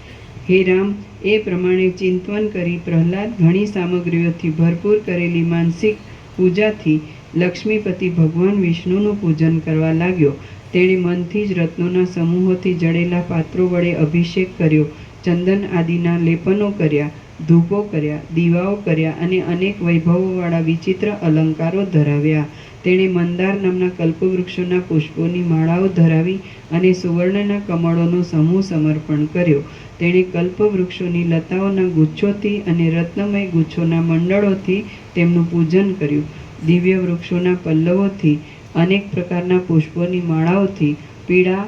હે રામ, એ પ્રમાણે ચિંતન કરી પ્રહલાદ ઘણી સામગ્રીઓથી ભરપૂર કરેલી માનસિક પૂજાથી લક્ષ્મીપતિ ભગવાન વિષ્ણુનું પૂજન કરવા લાગ્યો. તેણે મનથી જ રત્નોના સમૂહોથી જડેલા પાત્રો વડે અભિષેક કર્યો, ચંદન આદિના લેપનો કર્યા, ધૂપો કર્યા, દીવાઓ કર્યા અને અનેક વૈભવોવાળા વિચિત્ર અલંકારો ધરાવ્યા. તેણે મંદાર નામના કલ્પવૃક્ષોના પુષ્પોની માળાઓ ધરાવી અને સુવર્ણના કમળોનો સમૂહ સમર્પણ કર્યો. તેણે કલ્પવૃક્ષોની લતાઓના ગુચ્છોથી અને રત્નમય ગુચ્છોના મંડળોથી તેમનું પૂજન કર્યું. દિવ્ય વૃક્ષોના પલ્લવોથી, અનેક પ્રકારના પુષ્પોની માળાઓથી, પીળા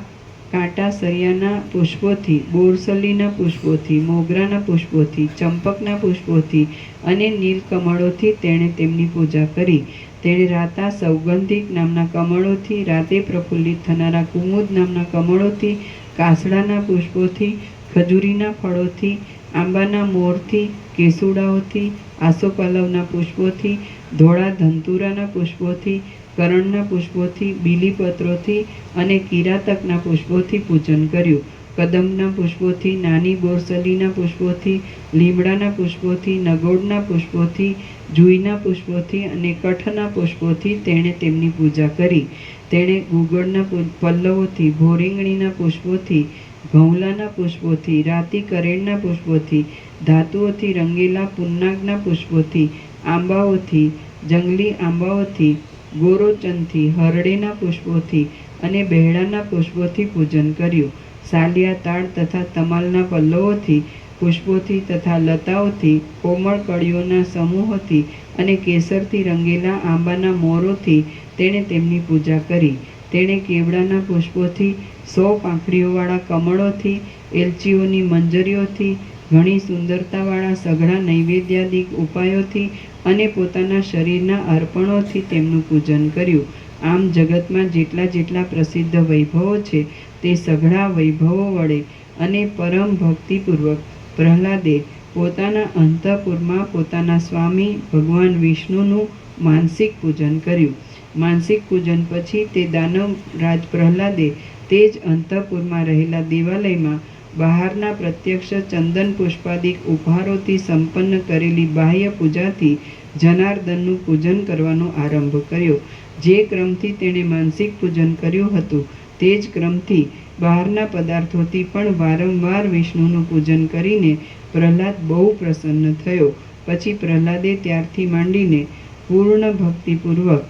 કાંટાસરિયાના પુષ્પોથી, બોરસલીના પુષ્પોથી, મોગરાના પુષ્પોથી, ચંપકના પુષ્પોથી અને નીલકમળોથી તેણે તેમની પૂજા કરી. તેણે રાતા સૌગંધિક નામના કમળોથી, રાતે પ્રફુલ્લિત થનારા કુમુદ નામના કમળોથી, કાસડાના પુષ્પોથી, ખજૂરીના ફળોથી, આંબાના મોરથી, કેસુડાઓથી, આસોપાલવના પુષ્પોથી, ધોળા ધંતુરાના પુષ્પોથી, કરણના પુષ્પોથી, બીલીપત્રોથી અને કિરાતકના પુષ્પોથી પૂજન કર્યું. કદંબના પુષ્પોથી, નાની બોરસલીના પુષ્પોથી, લીમડાના પુષ્પોથી, નગોડના પુષ્પોથી, જુઈના પુષ્પોથી અને કઠના પુષ્પોથી તેણે તેમની પૂજા કરી. તેણે ગુગળના પલ્લવોથી, ભોરીંગણીના પુષ્પોથી, ઘઉંલાના પુષ્પોથી, રાતી કરેણના પુષ્પોથી, ધાતુઓથી રંગેલા પુન્નાગના પુષ્પોથી, આંબાઓથી, જંગલી આંબાઓથી, ગોરોચનથી, હરડેના પુષ્પોથી અને બહેડાના પુષ્પોથી પૂજન કર્યું. સાલિયા, તાડ તથા તમાલના પલ્લવોથી, પુષ્પોથી તથા લતાઓથી, કોમળ કળીઓના સમૂહોથી અને કેસરથી રંગેલા આંબાના મોરોથી તેણે તેમની પૂજા કરી. તેણે કેવડાના પુષ્પોથી, 100 પાંખડીઓવાળા કમળોથી, એલચીઓની મંજરીઓથી, ઘણી સુંદરતાવાળા સઘળા નૈવેદ્યાદિક ઉપાયોથી અને પોતાના શરીરના અર્પણોથી તેમનું પૂજન કર્યું. આમ જગતમાં જેટલા જેટલા પ્રસિદ્ધ વૈભવો છે તે સઘળા વૈભવો વડે અને પરમ ભક્તિપૂર્વક પ્રહલાદે પોતાના અંતઃપુરમાં પોતાના સ્વામી ભગવાન વિષ્ણુનું માનસિક પૂજન કર્યું. માનસિક પૂજન પછી તે દાનવરાજ પ્રહલાદે તે જ અંતઃપુરમાં રહેલા દેવાલયમાં બહારના પ્રત્યક્ષ ચંદન પુષ્પાદિક ઉપહારોથી સંપન્ન કરેલી બાહ્ય પૂજાથી જનાર્દનનું પૂજન કરવાનો આરંભ કર્યો. જે ક્રમથી તેણે માનસિક પૂજન કર્યું હતું તે જ ક્રમથી બહારના પદાર્થોથી પણ વારંવાર વિષ્ણુનું પૂજન કરીને પ્રહલાદ બહુ પ્રસન્ન થયો. પછી પ્રહલાદે ત્યારથી માંડીને પૂર્ણ ભક્તિપૂર્વક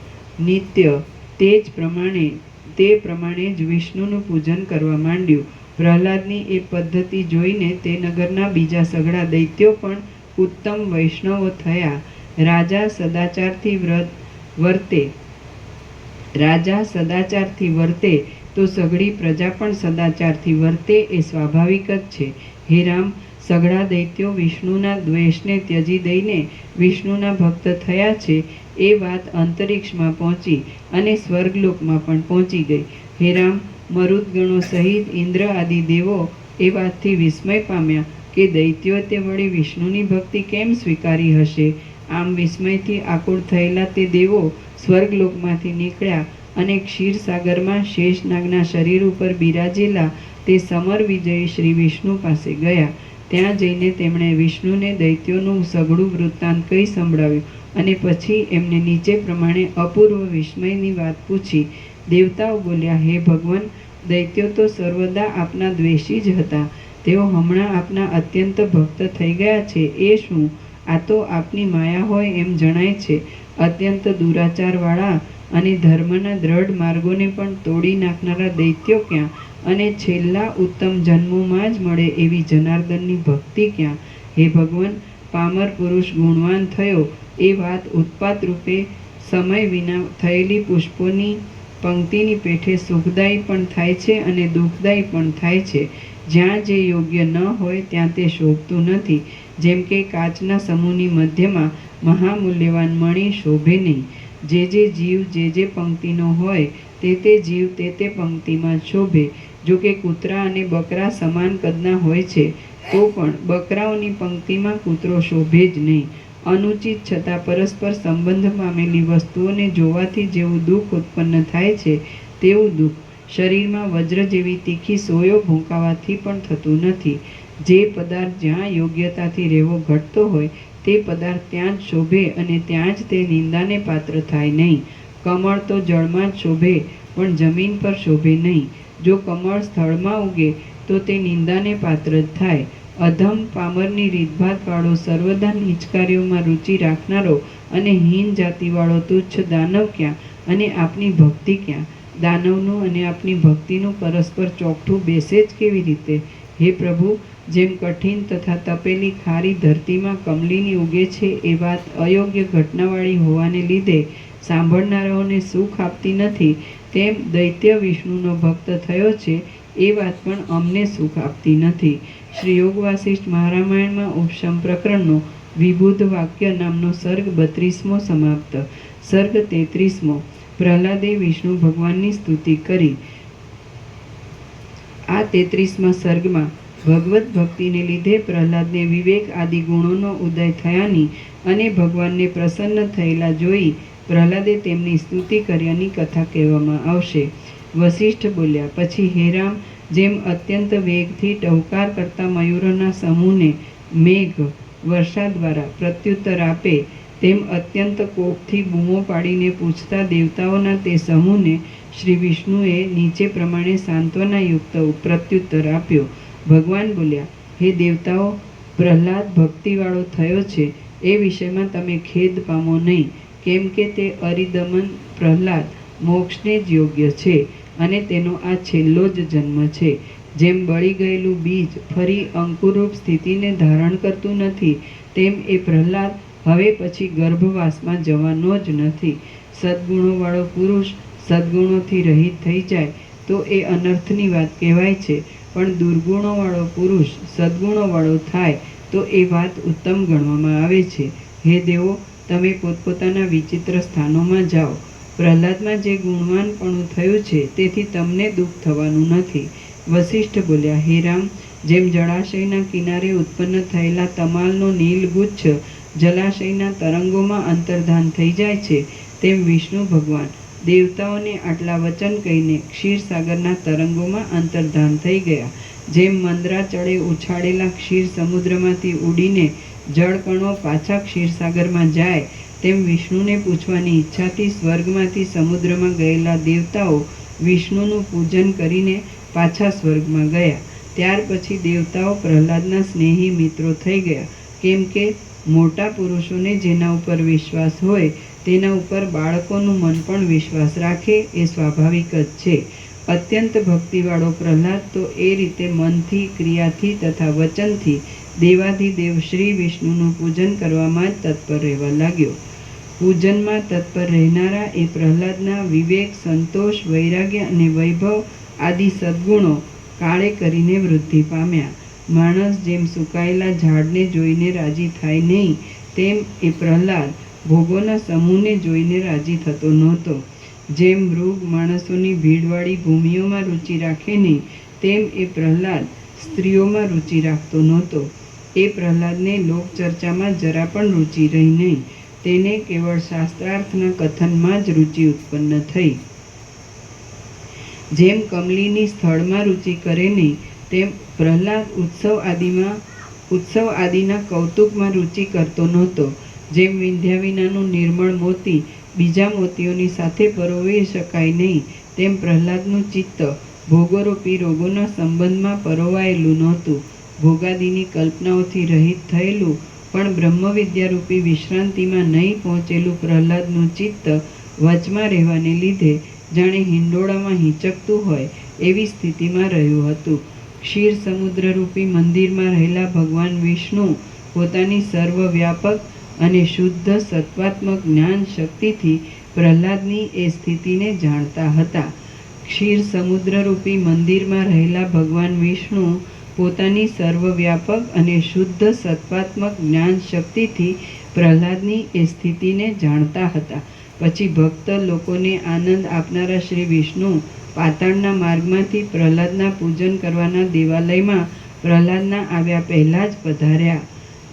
નિત્ય તે પ્રમાણે જ વિષ્ણુનું પૂજન કરવા માંડ્યું. પ્રહલાદની એ પદ્ધતિ જોઈને તે નગરના બીજા સઘળા દૈત્યો પણ ઉત્તમ વૈષ્ણવો થયા. રાજા સદાચારથી વર્તે તો સઘળી પ્રજા પણ સદાચારથી વર્તે એ સ્વાભાવિક જ છે. હે રામ, સઘળા દૈત્યો વિષ્ણુના દ્વેષને ત્યજી દઈને વિષ્ણુના ભક્ત થયા છે એ વાત અંતરિક્ષમાં પહોંચી અને સ્વર્ગલોકમાં પણ પહોંચી ગઈ. હે રામ, મરુદગણો સહિત ઇન્દ્ર આદિ દેવો એ વાતથી વિસ્મય પામ્યા કે દૈત્યોએ તે વળી વિષ્ણુની ભક્તિ કેમ સ્વીકારી હશે. આમ વિસ્મયથી આકુળ થયેલા તે દેવો સ્વર્ગલોકમાંથી નીકળ્યા અને ક્ષીરસાગરમાં શેષનાગના શરીર ઉપર બિરાજેલા તે સમર વિજયી શ્રી વિષ્ણુ પાસે ગયા. ત્યાં જઈને તેમણે વિષ્ણુને દૈત્યોનું સઘળું વૃત્તાંત કહી સંભળાવ્યું અને પછી એમને નીચે પ્રમાણે અપૂર્વ વિસ્મયની વાત પૂછી. દેવતાઓ બોલ્યા, હે ભગવાન, દૈત્યો તો સર્વદા આપના દ્વેષી જ હતા. તેઓ હમણાં આપના અત્યંત ભક્ત થઈ ગયા છે. એ શું? આ તો આપની માયા હોય એમ જણાય છે. અત્યંત દુરાચારવાળા અને ધર્મના દ્રઢ માર્ગોને પણ તોડી નાખનારા દૈત્યો ક્યાં અને છેલ્લા ઉત્તમ જન્મોમાં જ મળે એવી જનાર્દનની ભક્તિ ક્યાં? હે ભગવાન, પામર પુરુષ ગુણવાન થયો એ વાત ઉત્પાત રૂપે સમય વિના થયેલી પુષ્પોની પંક્તિની પેઠે સુખદાયી પણ થાય છે અને દુઃખદાયી પણ થાય છે. જ્યાં જે યોગ્ય ન હોય ત્યાં તે શોભતું નથી. જેમ કે કાચના સમૂહની મધ્યમાં મહામૂલ્યવાન મણિ શોભે નહીં. જે જીવ જે પંક્તિનો હોય તે જીવ તે પંક્તિમાં શોભે. જો કે કૂતરા અને બકરા સમાન કદના હોય છે તો પણ બકરાઓની પંક્તિમાં કૂતરો શોભે જ નહીં. અનુચિત છતાં પરસ્પર સંબંધ પામેલી વસ્તુઓને જોવાથી જેવું દુઃખ ઉત્પન્ન થાય છે તેવું દુઃખ શરીરમાં વજ્ર જેવી તીખી સોયો ભૂંકાવાથી પણ થતું નથી. જે પદાર્થ જ્યાં યોગ્યતાથી રહેવો ઘટતો હોય તે પદાર્થ ત્યાં જ શોભે અને ત્યાં જ તે નિંદાને પાત્ર થાય નહીં. કમળ તો જળમાં જ શોભે પણ જમીન પર શોભે નહીં. જો કમળ સ્થળમાં ઉગે તો તે નિંદાને પાત્ર જ થાય. અધમ પામરની રીતભાતવાળો સર્વદા નીચ કાર્યોમાં રુચિ રાખનારો અને હીન જાતિવાળો તુચ્છ દાનવ ક્યાં અને આપની ભક્તિ ક્યાં? દાનવનું અને આપની ભક્તિનું પરસ્પર ચોકઠું બેસે જ કેવી રીતે? હે પ્રભુ, જેમ કઠિન તથા તપેલી ખારી ધરતીમાં કમલીની ઉગે છે એ વાત અયોગ્ય ઘટનાવાળી હોવાને લીધે સાંભળનારાઓને સુખ આપતી નથી, તેમ દૈત્ય વિષ્ણુનો ભક્ત થયો છે એ વાત પણ અમને સુખ આપતી નથી. શ્રી યોગ વાસિષ્ઠ મહારામાયણમાં ઉપશમ પ્રકરણનો વિબુધ વાક્ય નામનો સર્ગ 32મો સમાપ્ત. સર્ગ 33મો. પ્રહલાદે વિષ્ણુ ભગવાનની સ્તુતિ કરી. આ 33મા સર્ગમાં ભગવત ભક્તિને લીધે પ્રહલાદને વિવેક આદિ ગુણોનો ઉદય થયાની અને ભગવાનને પ્રસન્ન થયેલા જોઈ પ્રહલાદે તેમની સ્તુતિ કર્યાની કથા કહેવામાં આવશે. વસિષ્ઠ બોલ્યા, પછી હે રામ, જેમ અત્યંત વેગથી ટહુકાર કરતા મયુરોના સમૂહને મેઘ વર્ષા દ્વારા પ્રત્યુત્તર આપે તેમ અત્યંત કોપથી બૂમો પાડીને પૂછતા દેવતાઓના તે સમૂહને શ્રી વિષ્ણુએ નીચે પ્રમાણે સાંત્વનાયુક્ત પ્રત્યુત્તર આપ્યો. ભગવાન બોલ્યા, હે દેવતાઓ, પ્રહલાદ ભક્તિવાળો થયો છે એ વિષયમાં તમે ખેદ પામો નહીં, કેમ કે તે અરિદમન પ્રહલાદ મોક્ષને જ યોગ્ય છે અને તેનો આ છેલ્લો જ જન્મ છે. જેમ બળી ગયેલું બીજ ફરી અંકુરરૂપ સ્થિતિને ધારણ કરતું નથી તેમ એ પ્રહલાદ હવે પછી ગર્ભવાસમાં જવાનો જ નથી. સદ્ગુણોવાળો પુરુષ સદ્ગુણોથી રહિત થઈ જાય તો એ અનર્થની વાત કહેવાય છે, પણ દુર્ગુણોવાળો પુરુષ સદ્ગુણોવાળો થાય તો એ વાત ઉત્તમ ગણવામાં આવે છે. હે દેવો, તમે પોતપોતાના વિચિત્ર સ્થાનોમાં જાઓ. પ્રહલાદમાં જે ગુણવાનપણું થયું છે તેથી તમને દુઃખ થવાનું નથી. વસિષ્ઠ બોલ્યા, હે રામ, જેમ જળાશયના કિનારે ઉત્પન્ન થયેલા તમાલનો નીલગુચ્છ જલાશયના તરંગોમાં અંતર્ધાન થઈ જાય છે તેમ વિષ્ણુ ભગવાન દેવતાઓને આટલા વચન કહીને ક્ષીરસાગરના તરંગોમાં અંતર્ધાન થઈ ગયા. જેમ મંદરાચળે ઉછાળેલા ક્ષીર સમુદ્રમાંથી ઉડીને જળકણો પાછા ક્ષીરસાગરમાં જાય તેમ વિષ્ણુને પૂછવાની ઈચ્છાથી સ્વર્ગમાંથી સમુદ્રમાં ગયેલા દેવતાઓ વિષ્ણુનું પૂજન કરીને પાછા સ્વર્ગમાં ગયા. ત્યાર પછી દેવતાઓ પ્રહલાદના સ્નેહી મિત્રો થઈ ગયા, કેમ કે મોટા પુરુષોને જેના ઉપર વિશ્વાસ હોય તેના ઉપર બાળકોનું મન પણ વિશ્વાસ રાખે એ સ્વાભાવિક જ છે. અત્યંત ભક્તિવાળો પ્રહલાદ તો એ રીતે મનથી, ક્રિયાથી તથા વચનથી દેવાધિદેવ શ્રી વિષ્ણુનું પૂજન કરવામાં જ તત્પર રહેવા લાગ્યો. પૂજનમાં તત્પર રહેનારા એ પ્રહલાદના વિવેક, સંતોષ, વૈરાગ્ય અને વૈભવ આદિ સદ્ગુણો કાળે કરીને વૃદ્ધિ પામ્યા. માણસ જેમ સુકાયેલા ઝાડને જોઈને રાજી થાય નહીં તેમ એ પ્રહલાદ ભોગોના સમૂહને જોઈને રાજી થતો નહોતો. જેમ મૃગ માણસોની ભીડવાળી ભૂમિઓમાં રુચિ રાખે નહીં તેમ એ પ્રહલાદ સ્ત્રીઓમાં રુચિ રાખતો નહોતો. એ પ્રહલાદને લોકચર્ચામાં જરા પણ રુચિ રહી નહીં. તેને કેવળ શાસ્ત્રાર્થના કથનમાં જ રુચિ ઉત્પન્ન થઈ. જેમ કમલીની સ્થળમાં રુચિ કરે નહીં તેમ પ્રહલાદ ઉત્સવ આદિના કૌતુકમાં રુચિ કરતો નહોતો. જેમ વિંધ્યા વિનાનું નિર્મળ મોતી બીજા મોતીઓની સાથે પરોવી શકાય નહીં તેમ પ્રહલાદનું ચિત્ત ભોગોરૂપી રોગોના સંબંધમાં પરોવાયેલું નહોતું. ભોગાદિની કલ્પનાઓથી રહિત થયેલું પણ બ્રહ્મવિદ્યારૂપી વિશ્રાંતિમાં નહીં પહોંચેલું પ્રહલાદનું ચિત્ત વચમાં રહેવાને લીધે જાણે હિંડોળામાં હિંચકતું હોય એવી સ્થિતિમાં રહ્યું હતું. ક્ષીર સમુદ્રરૂપી મંદિરમાં રહેલા ભગવાન વિષ્ણુ પોતાની સર્વવ્યાપક અને શુદ્ધ સત્વાત્મક જ્ઞાન શક્તિથી પ્રહલાદની એ સ્થિતિને જાણતા હતા. ક્ષીર સમુદ્રરૂપી મંદિરમાં રહેલા ભગવાન વિષ્ણુ પોતાની સર્વવ્યાપક અને શુદ્ધ સત્વાત્મક જ્ઞાન શક્તિથી પ્રહલાદની એ સ્થિતિને જાણતા હતા. પછી ભક્ત લોકોને આનંદ આપનારા શ્રી વિષ્ણુ પાતાળના માર્ગમાંથી પ્રહલાદના પૂજન કરવાના દેવાલયમાં પ્રહલાદના આવ્યા પહેલાં જ પધાર્યા.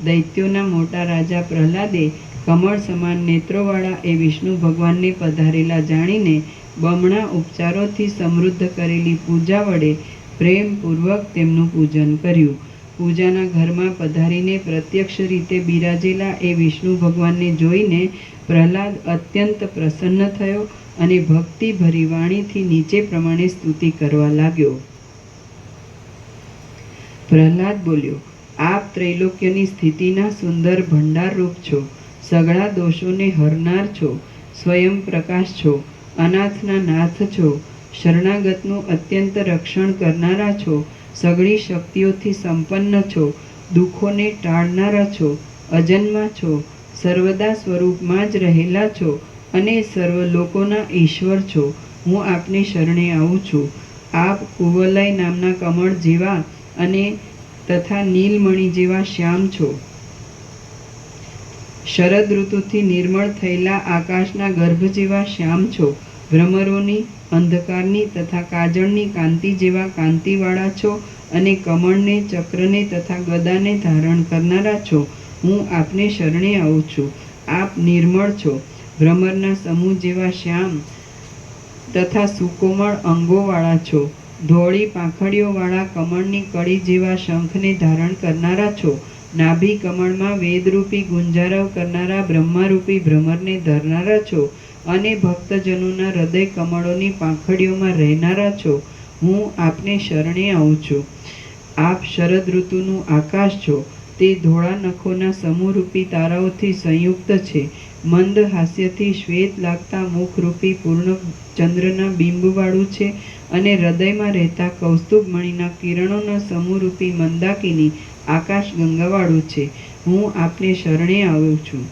દૈત્યોના મોટા રાજા પ્રહલાદે કમળ સમાન નેત્રોવાળા એ વિષ્ણુ ભગવાનને પધારેલા જાણીને બમણા ઉપચારોથી સમૃદ્ધ કરેલી પૂજા વડે પ્રેમપૂર્વક તેમનું પૂજન કર્યું. પૂજાના ઘરમાં પધારીને પ્રત્યક્ષ રીતે બિરાજેલા એ વિષ્ણુ ભગવાનને જોઈને પ્રહલાદ અત્યંત પ્રસન્ન થયો અને ભક્તિભરી વાણીથી નીચે પ્રમાણે સ્તુતિ કરવા લાગ્યો. પ્રહલાદ બોલ્યો, આપ ત્રૈલોક્યની સ્થિતિના સુંદર ભંડારરૂપ છો, સઘળા દોષોને હરનાર છો, સ્વયં પ્રકાશ છો, અનાથના નાથ છો, શરણાગતનું અત્યંત રક્ષણ કરનારા છો, સઘળી શક્તિઓથી સંપન્ન છો, દુઃખોને ટાળનારા છો, અજન્મા છો, સર્વદા સ્વરૂપમાં જ રહેલા છો અને સર્વ લોકોના ઈશ્વર છો. હું આપને શરણે આવું છું. આપ કુવલય નામના કમળ જેવા અને તથા નીલમણિ જેવા શ્યામ છો. શરદ ઋતુથી નિર્મળ થયેલા આકાશના ગર્ભ જેવા શ્યામ છો. ભ્રમરોની, અંધકારની તથા કાજળની કાંતિ જેવા કાંતિવાળા છો અને કમળને, ચક્રને તથા ગદાને ધારણ કરનારા છો. હું આપને શરણે આવું છું. આપ નિર્મળ છો, ભ્રમરના સમૂહ જેવા શ્યામ તથા સુકોમળ અંગોવાળા છો. ધોળી પાંખડીઓવાળા કમળની કળી જેવા શંખને ધારણ કરનારા છો. નાભી કમળમાં વેદરૂપી ગુંજારવ કરનારા બ્રહ્મારૂપી ભ્રમરને ધરનારા છો અને ભક્તજનોના હૃદય કમળોની પાંખડીઓમાં રહેનારા છો. હું આપને શરણે આવું છું. આપ શરદ ઋતુનું આકાશ છો. તે ધોળા નખોના સમૂહરૂપી તારાઓથી સંયુક્ત છે. મંદ હાસ્યથી શ્વેત લાગતા મુખરૂપી પૂર્ણ ચંદ્રના બિંબવાળું છે અને હૃદયમાં રહેતા કૌસ્તુભમણિના કિરણોના સમૂહરૂપી મંદાકિની આકાશ ગંગાવાળું છે. હું આપને શરણે આવું છું.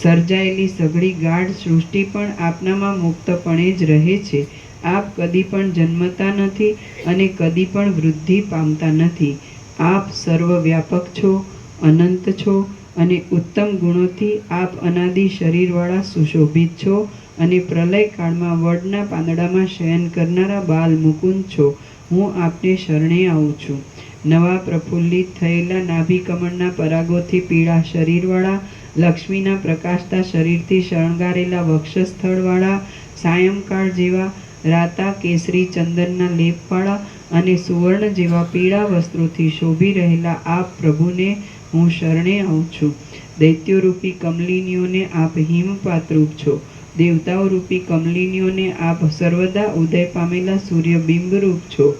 સર્જાયેલી સઘળી ગાઢ સૃષ્ટિ પણ આપનામાં મુક્તપણે જ રહે છે. આપ કદી પણ જન્મતા નથી અને કદી પણ વૃદ્ધિ પામતા નથી. આપ સર્વવ્યાપક છો, અનંત છો અને ઉત્તમ ગુણોથી આપ અનાદિ શરીરવાળા સુશોભિત છો અને પ્રલય કાળમાં વડના પાંદડામાં શયન કરનારા બાલ મુકુંદ છો. હું આપને શરણે આવું છું. નવા પ્રફુલ્લિત થયેલા નાભી કમળના પરાગોથી પીળા શરીરવાળા, લક્ષ્મીના પ્રકાશતા શરીરથી શણગારેલા વક્ષસ્થળવાળા, સાયંકાળ જેવા રાતા કેસરી ચંદનના લેપવાળા અને સુવર્ણ જેવા પીળા વસ્ત્રોથી શોભી રહેલા આપ પ્રભુને હું શરણે આવું છું. દૈત્યોરૂપી કમલિનીઓને આપ હિમપાતરૂપ છો. દેવતાઓરૂપી કમલિનીઓને આપ સર્વદા ઉદય પામેલા સૂર્યબિંબરૂપ છો.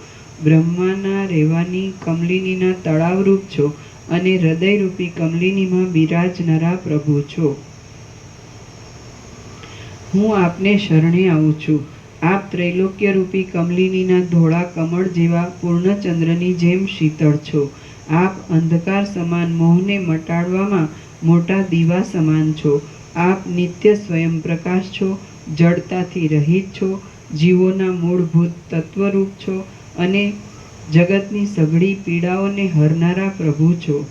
બ્રહ્માના રહેવાની કમલિનીના તળાવરૂપ છો અને હૃદયરૂપી કમલિનીમાં બિરાજનારા પ્રભુ છો. હું આપને શરણે આવું છું. આપ ત્રૈલોક્યરૂપી કમલિનીના ધોળા કમળ જેવા પૂર્ણચંદ્રની જેમ શીતળ છો. આપ અંધકાર સમાન મોહને મટાડવામાં મોટા દીવા સમાન છો. આપ નિત્ય સ્વયં પ્રકાશ છો, જડતાથી રહિત છો, જીવોના મૂળભૂત તત્વરૂપ છો અને જગતની સઘળી પીડાઓને હરનારા પ્રભુ છો.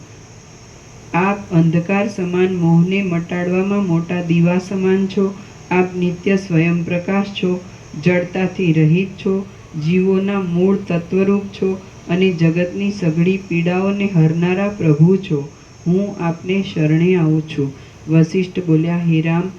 આપ અંધકાર સમાન મોહને મટાડવામાં મોટા દીવા સમાન છો. આપ નિત્ય સ્વયં પ્રકાશ છો, જડતાથી રહિત છો, જીવોના મૂળ તત્વરૂપ છો અને જગતની સઘળી પીડાઓને હરનારા પ્રભુ છો. હું આપને શરણે આવું છું. વસિષ્ઠ બોલ્યા, હે રામ,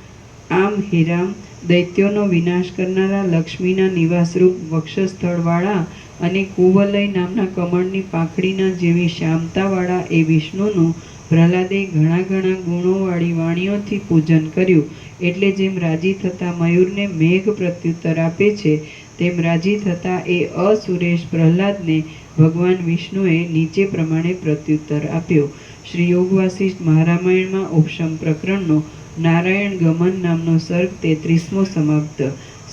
આમ હે રામ, દૈત્યોનો વિનાશ કરનારા લક્ષ્મીના નિવાસરૂપ વક્ષસ્થળવાળા અને કુવલય નામના કમળની પાંખડીના જેવી શ્યામતાવાળા એ વિષ્ણુનું પ્રહલાદે ઘણા ઘણા ગુણોવાળી વાણીઓથી પૂજન કર્યું. એટલે જેમ રાજી થતા મયુરને મેઘ પ્રત્યુત્તર આપે છે, તેમ રાજી થતા એ અસુરેશ પ્રહલાદને ભગવાન વિષ્ણુએ નીચે પ્રમાણે પ્રત્યુત્તર આપ્યો. શ્રી યોગ વાસિષ્ઠ મહારામાયણમાં ઉપશમ પ્રકરણનો નારાયણ ગમન નામનો સર્ગ 33મો સમાપ્ત.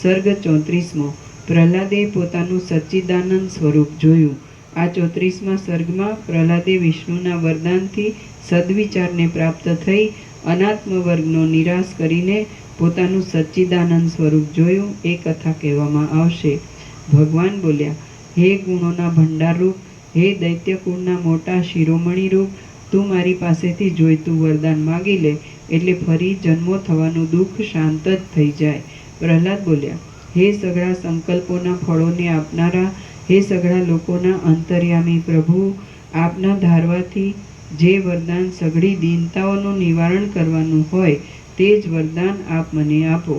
સર્ગ 34મો. પ્રહલાદે પોતાનું સચ્ચિદાનંદ સ્વરૂપ જોયું. આ 34મા સર્ગમાં પ્રહલાદે વિષ્ણુના વરદાનથી સદ્વિચારને પ્રાપ્ત થઈ અનાત્મ વર્ગનો નિરાશ કરીને પોતાનું સચ્ચિદાનંદ સ્વરૂપ જોયું એ કથા કહેવામાં આવશે. ભગવાન બોલ્યા, હે ગુણોના ભંડારરૂપ, હે દૈત્યકુળના મોટા શિરોમણી રૂપ, તું મારી પાસેથી જોઈતું વરદાન માગી લે એટલે ફરી જન્મો થવાનું દુઃખ શાંત જ થઈ જાય. પ્રહલાદ બોલ્યા, હે સઘળા સંકલ્પોના ફળોને આપનારા, હે સઘળા લોકોના અંતર્યામી પ્રભુ, આપના ધારવાથી જે વરદાન સઘળી દીનતાઓનું નિવારણ કરવાનું હોય તે જ વરદાન આપ મને આપો.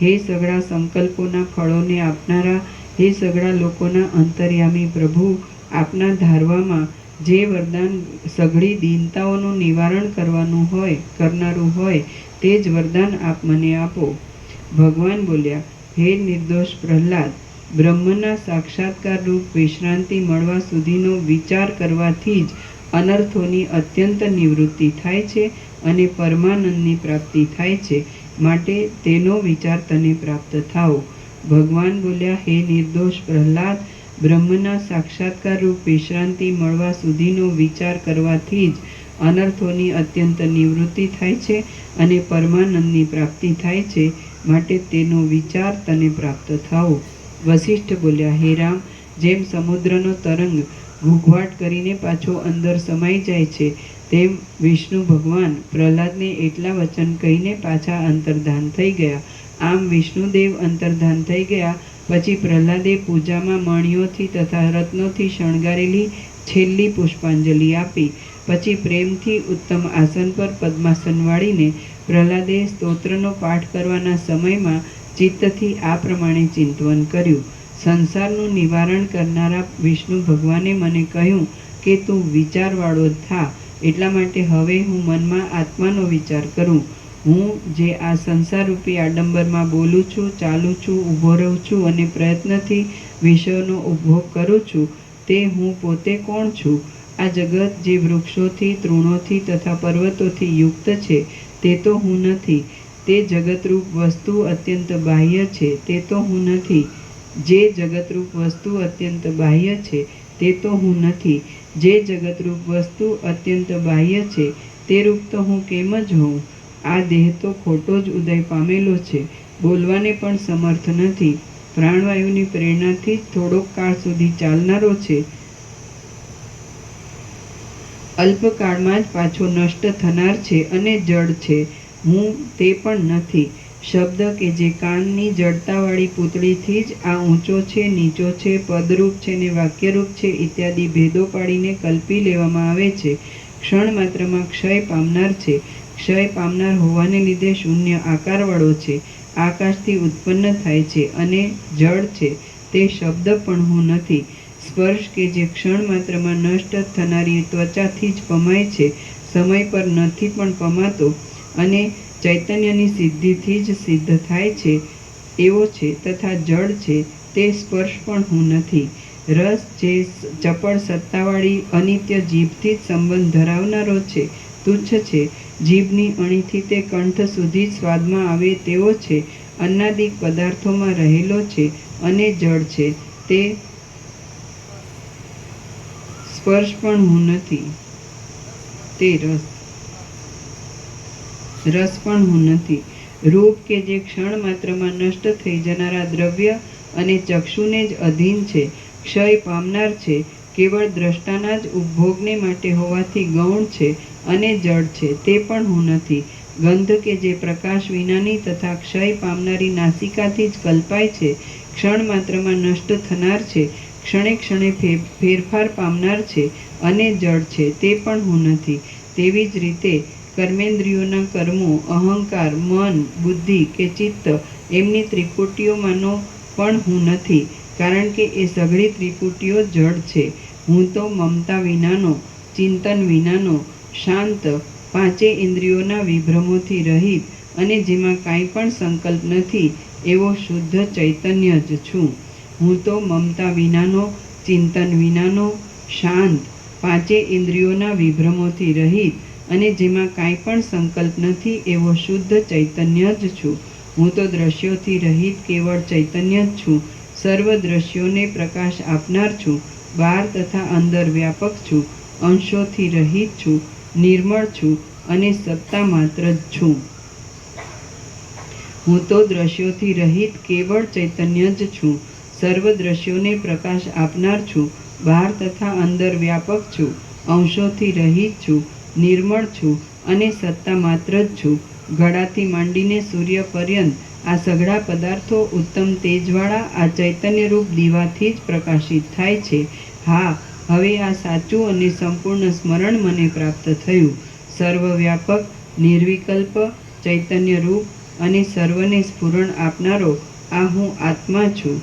હે સઘળા સંકલ્પોના ફળોને આપનારા, હે સઘળા લોકોના અંતર્યામી પ્રભુ, આપના ધારવામાં જે વરદાન સઘળી દીનતાઓનું નિવારણ કરનારું હોય તે જ વરદાન આપ મને આપો. ભગવાન બોલ્યા, હે નિર્દોષ પ્રહલાદ, બ્રહ્મના સાક્ષાત્કાર રૂપ વિશ્રાંતિ મળવા સુધીનો વિચાર કરવાથી જ અનર્થોની અત્યંત નિવૃત્તિ થાય છે અને પરમાનંદની પ્રાપ્તિ થાય છે, માટે તેનો વિચાર તને પ્રાપ્ત થાઓ. ભગવાન બોલ્યા, હે નિર્દોષ પ્રહલાદ, બ્રહ્મના સાક્ષાત્કાર રૂપ વિશ્રાંતિ મળવા સુધીનો વિચાર કરવાથી જ અનર્થોની અત્યંત નિવૃત્તિ થાય છે અને પરમાનંદની પ્રાપ્તિ થાય છે, માટે તેનો વિચાર તને પ્રાપ્ત થાઓ. વશિષ્ઠ બોલ્યા, હે રામ, જેમ સમુદ્રનો તરંગ ઘૂઘવાટ કરીને પાછો અંદર સમાઈ જાય છે તેમ વિષ્ણુ ભગવાન પ્રહલાદને એટલા વચન કહીને પાછા અંતર્ધાન થઈ ગયા. આમ વિષ્ણુદેવ અંતર્ધાન થઈ ગયા પછી પ્રહલાદે પૂજામાં મણિઓથી તથા રત્નોથી શણગારેલી છેલ્લી પુષ્પાંજલિ આપી. પછી પ્રેમથી ઉત્તમ આસન પર પદ્માસન વાળીને પ્રહલાદે સ્તોત્રનો પાઠ કરવાના સમયમાં ચિત્તથી આ પ્રમાણે ચિંતવન કર્યું. સંસારનું નિવારણ કરનારા વિષ્ણુ ભગવાને મને કહ્યું કે તું વિચારવાળો થા, એટલા માટે હવે હું મનમાં આત્માનો વિચાર કરું. હું જે આ સંસારરૂપી આડંબરમાં બોલું છું, ચાલું છું, ઊભો રહું છું અને પ્રયત્નથી વિષયોનો ઉપભોગ કરું છું, તે હું પોતે કોણ છું? આ જગત જે વૃક્ષોથી, તૃણોથી તથા પર્વતોથી યુક્ત છે તે તો હું નથી. તે જગતરૂપ વસ્તુ અત્યંત બાહ્ય છે તે તો હું નથી. જે જગતરૂપ વસ્તુ અત્યંત બાહ્ય છે તે તો હું નથી. જે જગતરૂપ વસ્તુ અત્યંત બાહ્ય છે તે રૂપ તો હું કેમ જ હોઉં? આ દેહ તો ખોટો જ ઉદય પામેલો છે, બોલવાને પણ સમર્થ નથી, પ્રાણવાયુની પ્રેરણાથી જ થોડોક કાળ સુધી ચાલનારો છે, અલ્પકાળમાં જ પાછો નષ્ટ થનાર છે અને જડ છે. હું તે પણ નથી. શબ્દ કે જે કાનની જડતાવાળી પૂતળીથી જ આ ઊંચો છે, નીચો છે, પદરૂપ છે ને વાક્યરૂપ છે ઇત્યાદિ ભેદો પાડીને કલ્પી લેવામાં આવે છે, ક્ષણ માત્રમાં ક્ષય પામનાર છે. ક્ષય પામનાર હોવાને લીધે શૂન્ય આકારવાળો છે, આકાશથી ઉત્પન્ન થાય છે અને જડ છે. તે શબ્દ પણ હું નથી. સ્પર્શ કે જે ક્ષણ માત્રમાં નષ્ટ થનારી ત્વચાથી જ પમાય છે, સમય પર નથી પણ પમાતો અને ચૈતન્યની સિદ્ધિથી જ સિદ્ધ થાય છે એવો છે તથા જડ છે, તે સ્પર્શ પણ હું નથી. રસ જે ચપળ સત્તાવાળી અનિત્ય જીભથી જ સંબંધ ધરાવનારો છે, તુચ્છ છે, જીભની અણીથી તે કંઠ સુધી જ સ્વાદમાં આવે તેવો છે, અન્નાદિક પદાર્થોમાં રહેલો છે અને જડ છે, તે સ્પર્શ પણ હું નથી. તે રસ પણ હું નથી. રૂપ કે જે ક્ષણ માત્રમાં નષ્ટ થઈ જનારા દ્રવ્ય અને ચક્ષુને જ અધીન છે, ક્ષય પામનાર છે, કેવળ દ્રષ્ટાના જ ઉપભોગને માટે હોવાથી ગૌણ છે અને જડ છે, તે પણ હું નથી. ગંધ કે જે પ્રકાશ વિનાની તથા ક્ષય પામનારી નાસિકાથી જ કલ્પાય છે, ક્ષણ માત્રમાં નષ્ટ થનાર છે, ક્ષણે ક્ષણે ફેરફાર પામનાર છે અને જડ છે, તે પણ હું નથી. તેવી જ રીતે કર્મેન્દ્રિયોના કર્મો, અહંકાર, મન, બુદ્ધિ કે ચિત્ત એમની ત્રિપુટીઓમાંનો પણ હું નથી, કારણ કે એ સઘળી ત્રિપુટીઓ જડ છે. હું તો મમતા વિનાનો, ચિંતન વિનાનો, શાંત, પાંચે ઇન્દ્રિયોના વિભ્રમોથી રહિત અને જેમાં કાંઈ પણ સંકલ્પ નથી એવો શુદ્ધ ચૈતન્ય જ છું. હું તો મમતા વિનાનો, ચિંતન વિનાનો, શાંત, પાંચે ઇન્દ્રિયોના વિભ્રમોથી રહિત અને જેમાં કાંઈ પણ સંકલ્પ નથી એવો શુદ્ધ ચૈતન્ય જ છું. હું તો દ્રશ્યોથી રહિત કેવળ ચૈતન્ય જ છું. સર્વ દ્રશ્યોને પ્રકાશ આપનાર છું, બહાર તથા અંદર વ્યાપક છું, અંશોથી રહિત છું, નિર્મળ છું અને સત્તા માત્ર જ છું. હું તો દ્રશ્યોથી રહિત કેવળ ચૈતન્ય જ છું. સર્વ દ્રશ્યોને પ્રકાશ આપનાર છું, બહાર તથા અંદર વ્યાપક છું, અંશોથી રહિત છું, નિર્મળ છું અને સત્તા માત્ર જ છું. ઘડાથી માંડીને સૂર્ય પર્યંત આ સઘળા પદાર્થો ઉત્તમ તેજવાળા આ ચૈતન્યરૂપ દીવાથી જ પ્રકાશિત થાય છે. હા, હવે આ સાચું અને સંપૂર્ણ સ્મરણ મને પ્રાપ્ત થયું. સર્વવ્યાપક, નિર્વિકલ્પ, ચૈતન્યરૂપ અને સર્વને સ્ફુરણ આપનારો આ હું આત્મા છું.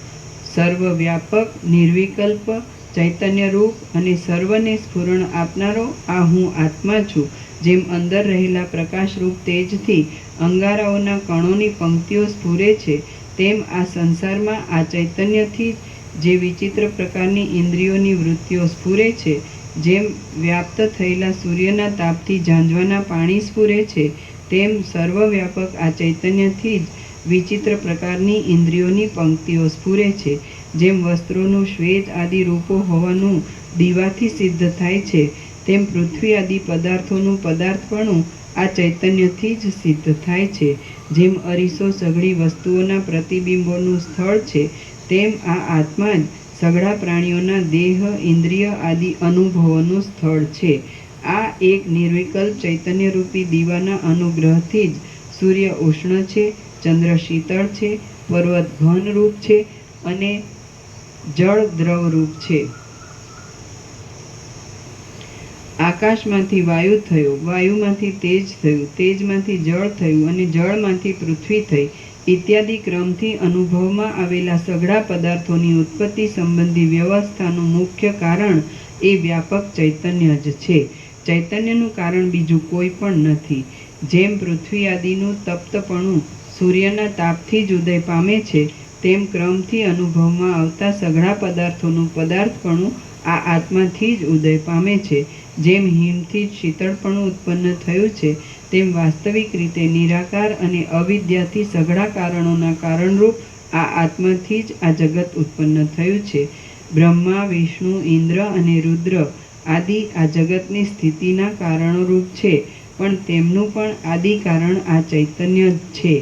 સર્વવ્યાપક, નિર્વિકલ્પ, ચૈતન્યરૂપ અને સર્વને સ્ફુરણ આપનારો આ હું આત્મા છું. જેમ અંદર રહેલા પ્રકાશરૂપ તેજથી અંગારાઓના કણોની પંક્તિઓ સ્ફુરે છે, તેમ આ સંસારમાં આ ચૈતન્યથી જે વિચિત્ર પ્રકારની ઇન્દ્રિયોની વૃત્તિઓ સ્ફુરે છે, જેમ વ્યાપ્ત થયેલા સૂર્યના તાપથી ઝાંઝવાના પાણી સ્ફુરે છે, તેમ સર્વવ્યાપક આ ચૈતન્યથી જ વિચિત્ર પ્રકારની ઇન્દ્રિયોની પંક્તિઓ સ્ફુરે છે. જેમ વસ્ત્રોનું શ્વેત આદિ રૂપો હોવાનું દીવાથી સિદ્ધ થાય છે, તેમ પૃથ્વી આદિ પદાર્થોનું પદાર્થપણું આ ચૈતન્યથી જ સિદ્ધ થાય છે. જેમ અરીસો સઘળી વસ્તુઓના પ્રતિબિંબોનું સ્થળ છે, તેમ આ આત્મા જ સઘળા પ્રાણીઓના દેહ, ઇન્દ્રિય આદિ અનુભવોનું સ્થળ છે. આ એક નિર્વિકલ્પ ચૈતન્યરૂપી દીવાના અનુગ્રહથી જ સૂર્ય ઉષ્ણ છે, ચંદ્ર શીતળ છે, પર્વત ઘનરૂપ છે અને જળ દ્રવરૂપ છે. આકાશમાંથી વાયુ થયો, વાયુમાંથી તેજ થયું, તેજમાંથી જળ થયું અને જળમાંથી પૃથ્વી થઈ ઇત્યાદિ ક્રમથી અનુભવમાં આવેલા સઘળા પદાર્થોની ઉત્પત્તિ સંબંધી વ્યવસ્થાનું મુખ્ય કારણ એ વ્યાપક ચૈતન્ય જ છે. ચૈતન્યનું કારણ બીજું કોઈ પણ નથી. જેમ પૃથ્વી આદિનું તપ્તપણું સૂર્યના તાપથી જ ઉદય પામે છે, તેમ ક્રમથી અનુભવમાં આવતા સઘળા પદાર્થોનું પદાર્થપણું આ આત્માથી જ ઉદય પામે છે. જેમ હિમથી જ શીતળપણું ઉત્પન્ન થયું છે, તેમ વાસ્તવિક રીતે નિરાકાર અને અવિદ્યાથી સઘળા કારણોના કારણરૂપ આ આત્માથી જ આ જગત ઉત્પન્ન થયું છે. બ્રહ્મા, વિષ્ણુ, ઇન્દ્ર અને રુદ્ર આદિ આ જગતની સ્થિતિના કારણોરૂપ છે, પણ તેમનું પણ આદિ કારણ આ ચૈતન્ય જ છે.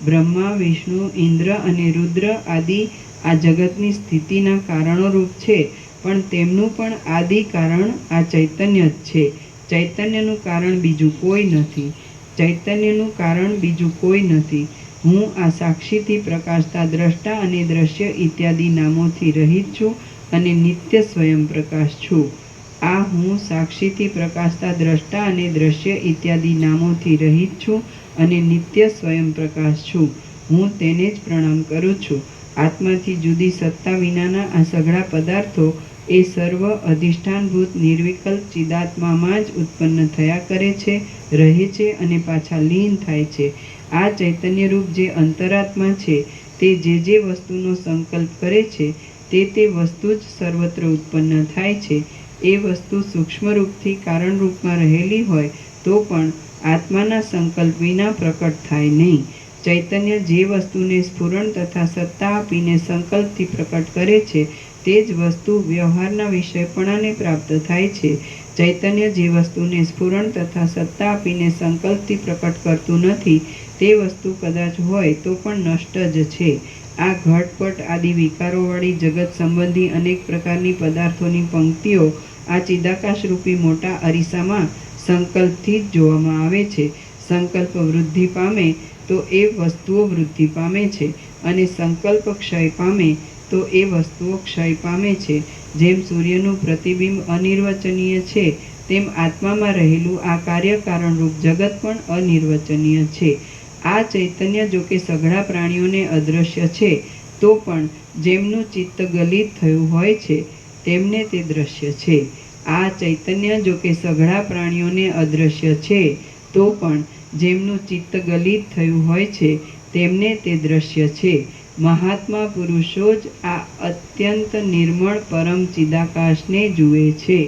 બ્રહ્મા, વિષ્ણુ, ઇન્દ્ર અને રુદ્ર આદિ આ જગતની સ્થિતિના કારણોરૂપ છે, પણ તેમનું પણ આદિ કારણ આ ચૈતન્ય જ છે. ચૈતન્યનું કારણ બીજું કોઈ નથી. ચૈતન્યનું કારણ બીજું કોઈ નથી. હું આ સાક્ષીથી પ્રકાશતા દ્રષ્ટા અને દ્રશ્ય ઇત્યાદિ નામોથી રહિત છું અને નિત્ય સ્વયં પ્રકાશ છું. આ હું સાક્ષીથી પ્રકાશતા દ્રષ્ટા અને દ્રશ્ય ઇત્યાદિ નામોથી રહિત છું અને નિત્ય સ્વયં પ્રકાશ છું. હું તેને જ પ્રણામ કરું છું. આત્માથી જુદી સત્તા વિનાના આ સઘળા પદાર્થો એ સર્વ અધિષ્ઠાનભૂત નિર્વિકલ્પ ચિદાત્મામાં જ ઉત્પન્ન થયા કરે છે, રહે છે અને પાછા લીન થાય છે. આ ચૈતન્યરૂપ જે અંતરાત્મા છે, તે જે વસ્તુનો સંકલ્પ કરે છે, તે વસ્તુ જ સર્વત્ર ઉત્પન્ન થાય છે. એ વસ્તુ સૂક્ષ્મરૂપથી કારણરૂપમાં રહેલી હોય તો પણ આત્માના સંકલ્પ વિના પ્રકટ થાય નહીં. ચૈતન્ય જે વસ્તુને સ્ફુરણ તથા સત્તા આપીને સંકલ્પથી પ્રકટ કરે છે, તે જ વસ્તુ વ્યવહારના વિષયપણાને પ્રાપ્ત થાય છે. ચૈતન્ય જે વસ્તુને સ્ફુરણ તથા સત્તા આપીને સંકલ્પથી પ્રકટ કરતું નથી, તે વસ્તુ કદાચ હોય તો પણ નષ્ટ જ છે. આ ઘટપટ આદિ વિકારોવાળી જગત સંબંધી અનેક પ્રકારની પદાર્થોની પંક્તિઓ આ ચિદાકાશરૂપી મોટા અરીસામાં સંકલ્પથી જ જોવામાં આવે છે. સંકલ્પ વૃદ્ધિ પામે તો એ વસ્તુઓ વૃદ્ધિ પામે છે અને સંકલ્પ ક્ષય પામે તો એ વસ્તુઓ ક્ષય પામે છે. જેમ સૂર્યનું પ્રતિબિંબ અનિર્વચનીય છે, તેમ આત્મામાં રહેલું આ કાર્યકારણરૂપ જગત પણ અનિર્વચનીય છે. આ ચૈતન્ય જો કે સઘળા પ્રાણીઓને અદૃશ્ય છે, તો પણ જેમનું ચિત્ત ગલિત થયું હોય છે, તેમને તે દ્રશ્ય છે. આ ચૈતન્ય જો કે સઘળા પ્રાણીઓને અદૃશ્ય છે, તો પણ જેમનું ચિત્ત ગલિત થયું હોય છે, તેમને તે દ્રશ્ય છે. મહાત્મા પુરુષો જ આ અત્યંત નિર્મળ પરમ ચિદાકાશને જુએ છે.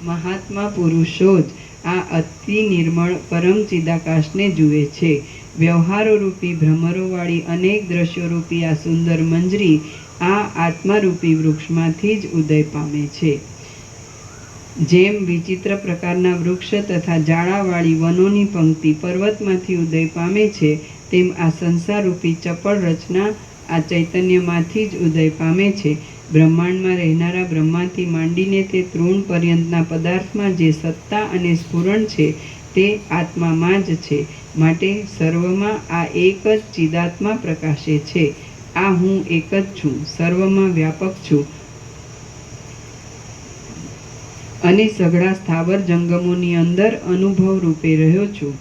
મહાત્મા પુરુષો જ આ અતિ નિર્મળ પરમ ચિદાકાશને જુએ છે. વ્યવહારોરૂપી ભ્રમરોવાળી અનેક દ્રશ્યોરૂપી આ સુંદર મંજરી આ આત્મારૂપી વૃક્ષમાંથી જ ઉદય પામે છે. જેમ વિચિત્ર પ્રકારના વૃક્ષ તથા જાળાવાળી વનોની પંક્તિ પર્વતમાંથી ઉદય પામે છે, તેમ આ સંસારરૂપી ચપળ રચના આ ચૈતન્યમાંથી જ ઉદય પામે છે. બ્રહ્માંડમાં રહેનારા બ્રહ્માથી માંડીને તે તૃણ પર્યંતના પદાર્થમાં જે સત્તા અને સ્ફુરણ છે તે આત્મામાં જ છે. માટે સર્વમાં આ એક જ ચિદાત્મા પ્રકાશે છે. આ હું એક જ છું, સર્વમાં વ્યાપક છું અને સઘળા સ્થાવર જંગમોની અંદર અનુભવ રૂપે રહ્યો છું.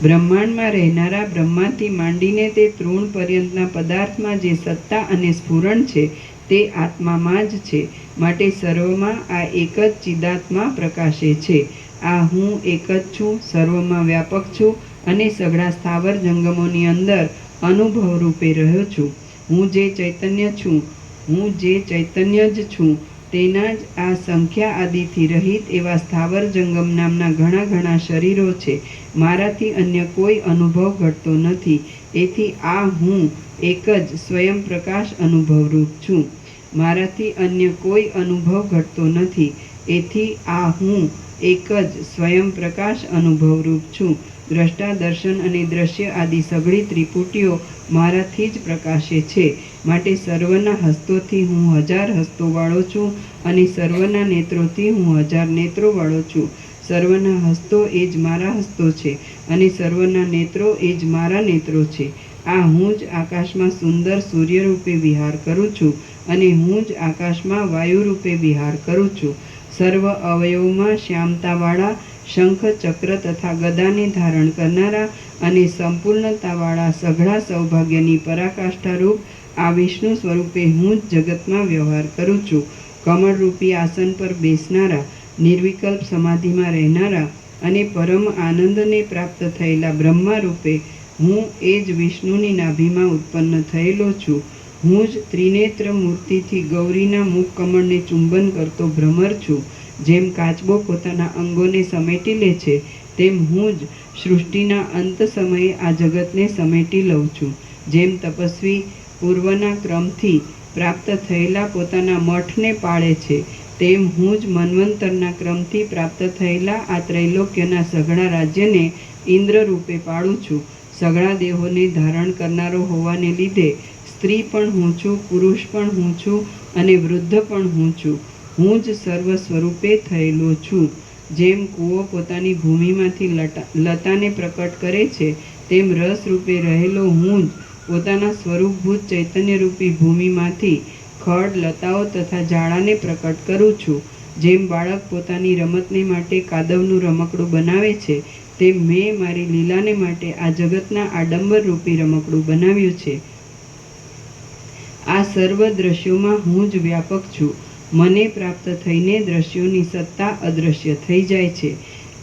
બ્રહ્માંડમાં રહેનારા બ્રહ્માથી માંડીને તે તૃણ પર્યંતના પદાર્થમાં જે સત્તા અને સ્ફુરણ છે તે આત્મામાં જ છે. માટે સર્વમાં આ એક જ ચિદાત્મા પ્રકાશે છે. આ હું એક જ છું, સર્વમાં વ્યાપક છું અને સઘળા સ્થાવર જંગમોની અંદર અનુભવ રૂપે રહ્યો છું. હું જે ચૈતન્ય છું, હું જે ચૈતન્ય જ છું, તેના જ આ સંખ્યા આદિથી રહિત એવા સ્થાવર જંગમ નામના ઘણા ઘણા શરીરો છે. મારાથી અન્ય કોઈ અનુભવ ઘટતો નથી. એથી આ હું એક જ સ્વયં પ્રકાશ અનુભવરૂપ છું. મારાથી અન્ય કોઈ અનુભવ ઘટતો નથી. એથી આ હું એક જ સ્વયં પ્રકાશ અનુભવરૂપ છું. દ્રષ્ટા, દર્શન અને દ્રશ્ય આદિ સઘળી ત્રિપુટીઓ મારાથી જ પ્રકાશે છે. માટે સર્વના હસ્તોથી હું 1000 હસ્તોવાળો છું અને સર્વના નેત્રોથી હું 1000 નેત્રોવાળો છું. સર્વના હસ્તો એ જ મારા હસ્તો છે અને સર્વના નેત્રો એ જ મારા નેત્રો છે. આ હું જ આકાશમાં સુંદર સૂર્યરૂપે વિહાર કરું છું અને હું જ આકાશમાં વાયુરૂપે વિહાર કરું છું. સર્વ અવયવોમાં શ્યામતાવાળા શંખ, ચક્ર તથા ગદાને ધારણ કરનારા અને સંપૂર્ણતાવાળા સઘળા સૌભાગ્યની પરાકાષ્ઠારૂપ આ વિષ્ણુ સ્વરૂપે હું જ જગતમાં વ્યવહાર કરું છું. કમળરૂપી આસન પર બેસનારા, નિર્વિકલ્પ સમાધિમાં રહેનારા અને પરમ આનંદને પ્રાપ્ત થયેલા બ્રહ્મા રૂપે હું એ જ વિષ્ણુની નાભીમાં ઉત્પન્ન થયેલો છું. હું જ ત્રિનેત્ર મૂર્તિથી ગૌરીના મુખ કમળને ચુંબન કરતો ભ્રમર છું. જેમ કાચબો પોતાના અંગોને સમેટી લે છે, તેમ હું જ સૃષ્ટિના અંત સમયે આ જગતને સમેટી લઉં છું. જેમ તપસ્વી પૂર્વના ક્રમથી પ્રાપ્ત થયેલા પોતાના મઠને પાળે છે, તેમ હું જ મન્વંતરના ક્રમથી પ્રાપ્ત થયેલા આ ત્રૈલોક્યના સઘળા રાજ્યને ઇન્દ્ર રૂપે પાળું છું. સઘળા દેહોને ધારણ કરનારો હોવાને લીધે સ્ત્રી પણ હું છું, પુરુષ પણ હું છું અને વૃદ્ધ પણ હું છું. હું જ સર્વ સ્વરૂપે થયેલો છું. જેમ કૂવો પોતાની ભૂમિમાંથી લતાને પ્રકટ કરે છે, તેમ રસ રૂપે રહેલો હું જ પોતાના સ્વરૂપભૂત ચૈતન્યરૂપી ભૂમિમાંથી ખડ, લતાઓ તથા ઝાડાને પ્રકટ કરું છું. જેમ બાળક પોતાની રમતને માટે કાદવનું રમકડું બનાવે છે, તેમ મેં મારી લીલાને માટે આ જગતના આડંબરરૂપી રમકડું બનાવ્યું છે. આ સર્વ દ્રશ્યોમાં હું જ વ્યાપક છું. મને પ્રાપ્ત થઈને દ્રશ્યોની સત્તા અદૃશ્ય થઈ જાય છે.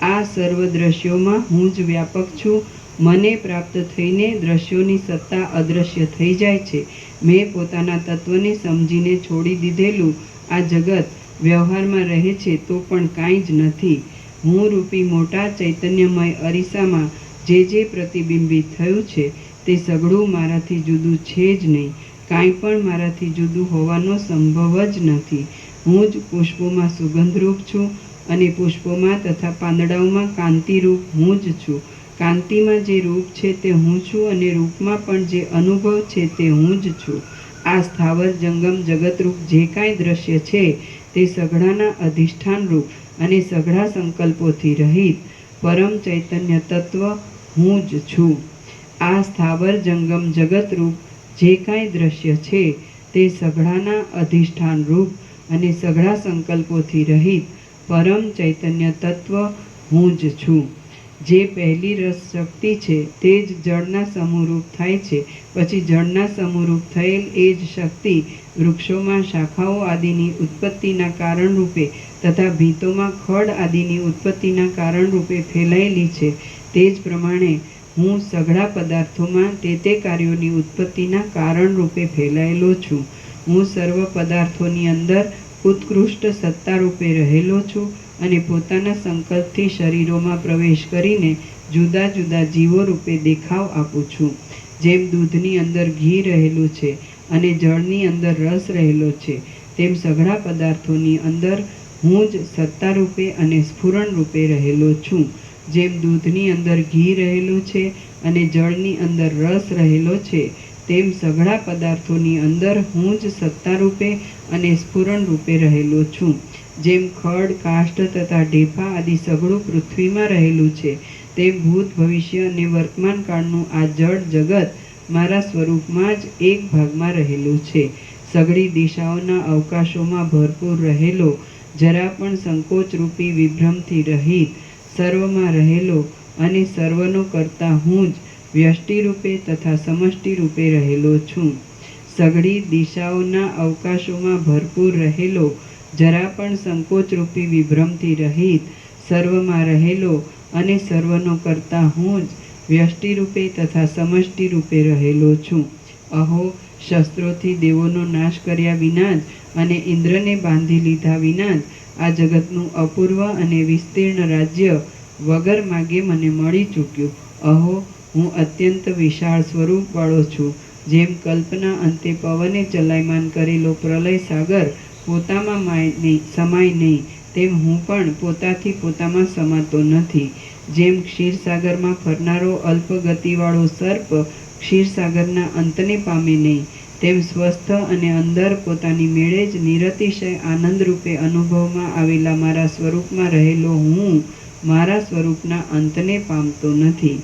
આ સર્વ દ્રશ્યોમાં હું જ વ્યાપક છું. મને પ્રાપ્ત થઈને દ્રશ્યોની સત્તા અદૃશ્ય થઈ જાય છે. મેં પોતાના તત્વને સમજીને છોડી દીધેલું આ જગત વ્યવહારમાં રહે છે તો પણ કાંઈ જ નથી. હું રૂપી મોટા ચૈતન્યમય અરીસામાં જે જે પ્રતિબિંબિત થયું છે તે સઘળું મારાથી જુદું છે જ નહીં. કાંઈ પણ મારાથી જુદું હોવાનો સંભવ જ નથી. હું જ પુષ્પોમાં સુગંધરૂપ છું અને પુષ્પોમાં તથા પાંદડાઓમાં કાંતિરૂપ હું જ છું. કાંતિમાં જે રૂપ છે તે હું છું અને રૂપમાં પણ જે અનુભવ છે તે હું જ છું. આ સ્થાવર જંગમ જગતરૂપ જે કાંઈ દ્રશ્ય છે તે સઘળાના અધિષ્ઠાનરૂપ અને સઘળા સંકલ્પોથી રહિત પરમ ચૈતન્ય તત્વ હું જ છું. આ સ્થાવર જંગમ જગતરૂપ જે કાંઈ દ્રશ્ય છે તે સઘળાના અધિષ્ઠાનરૂપ અને સઘળા સંકલ્પોથી રહિત પરમ ચૈતન્ય તત્વ હું જ છું. જે પહેલી રસ શક્તિ છે તે જ જળના સમૂહરૂપ થાય છે. પછી જળના સમૂહરૂપ થયેલ એ જ શક્તિ વૃક્ષોમાં શાખાઓ આદિની ઉત્પત્તિના કારણરૂપે તથા ભીતોમાં ખડ આદિની ઉત્પત્તિના કારણરૂપે ફેલાયેલી છે. તે જ પ્રમાણે હું સઘળા પદાર્થોમાં તે કાર્યોની ઉત્પત્તિના કારણરૂપે ફેલાયેલો છું. હું સર્વ પદાર્થોની અંદર ઉત્કૃષ્ટ સત્તારૂપે રહેલો છું અને પોતાના સંકલ્પથી શરીરોમાં પ્રવેશ કરીને જુદા જુદા જીવો રૂપે દેખાવ આપું છું. જેમ દૂધની અંદર ઘી રહેલું છે અને જળની અંદર રસ રહેલો છે, તેમ સઘળા પદાર્થોની અંદર હું જ સત્તા રૂપે અને સ્ફુરણ રૂપે રહેલો છું. જેમ દૂધની અંદર ઘી રહેલું છે અને જળની અંદર રસ રહેલો છે, તેમ સઘળા પદાર્થોની અંદર હું જ સત્તા રૂપે અને સ્ફુરણ રૂપે રહેલો છું. જેમ ખડ, કાષ્ઠ તથા ઢેફા આદિ સઘળું પૃથ્વીમાં રહેલું છે, તેમ ભૂત, ભવિષ્ય અને વર્તમાન કાળનું આ જળ જગત મારા સ્વરૂપમાં જ એક ભાગમાં રહેલું છે. સઘળી દિશાઓના અવકાશોમાં ભરપૂર રહેલો, જરા પણ સંકોચરૂપી વિભ્રમથી રહિત, સર્વમાં રહેલો અને સર્વનો કરતા હું જ વ્યષ્ટિ રૂપે તથા સમષ્ટિ રૂપે રહેલો છું. સઘળી દિશાઓના અવકાશોમાં ભરપૂર રહેલો, જરા પણ સંકોચરૂપી વિભ્રમથી રહિત, સર્વમાં રહેલો અને સર્વનો કરતા હું જ વ્યષ્ટિ રૂપે તથા સમષ્ટિ રૂપે રહેલો છું. અહો, શસ્ત્રોથી દેવોનો નાશ કર્યા વિના જ અને ઇન્દ્રને બાંધી લીધા વિના જ આ જગતનું અપૂર્વ અને વિસ્તીર્ણ રાજ્ય વગર માગે મને મળી ચૂક્યું. અહો, હું અત્યંત વિશાળ સ્વરૂપવાળો છું. જેમ કલ્પના અંતે પવને ચલાયમાન કરેલો પ્રલય સાગર પોતામાં સમાય નહીં, તેમ હું પણ પોતાથી પોતામાં સમાતો નથી. જેમ ક્ષીરસાગરમાં ફરનારો અલ્પગતિવાળો સર્પ ક્ષીરસાગરના અંતને પામે નહીં, તેમ સ્વસ્થ અને અંદર પોતાની મેળે જ નિરતિશય આનંદરૂપે અનુભવમાં આવેલા મારા સ્વરૂપમાં રહેલો હું મારા સ્વરૂપના અંતને પામતો નથી.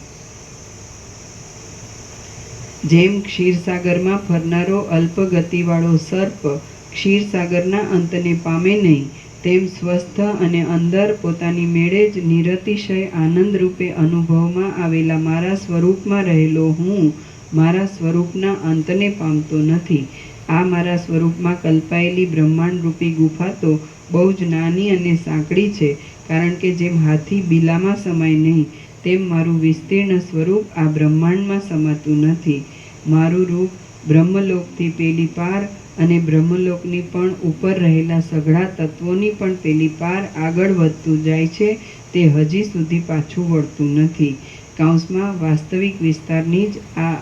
જેમ ક્ષીરસાગરમાં ફરનારો અલ્પગતિવાળો સર્પ ક્ષીરસાગરના અંતને પામે નહીં, તેમ સ્વસ્થ અને અંદર પોતાની મેળે જ નિરતિશય આનંદરૂપે અનુભવમાં આવેલા મારા સ્વરૂપમાં રહેલો હું મારા સ્વરૂપના અંતને પામતો નથી. આ મારા સ્વરૂપમાં કલ્પાયેલી બ્રહ્માંડરૂપી ગુફા તો બહુ જ નાની અને સાંકડી છે, કારણ કે જેમ હાથી બિલામાં સમાય નહીં, તેમ મારું વિસ્તીર્ણ સ્વરૂપ આ બ્રહ્માંડમાં સમાતું નથી. મારું રૂપ બ્રહ્મલોકથી પેલી પાર અને બ્રહ્મલોકની પણ ઉપર રહેલા સઘળા તત્વોની પણ પેલી પાર આગળ વધતું જાય છે, તે હજી સુધી પાછું વળતું નથી. કૌંસમાં વાસ્તવિક વિસ્તારની જ આ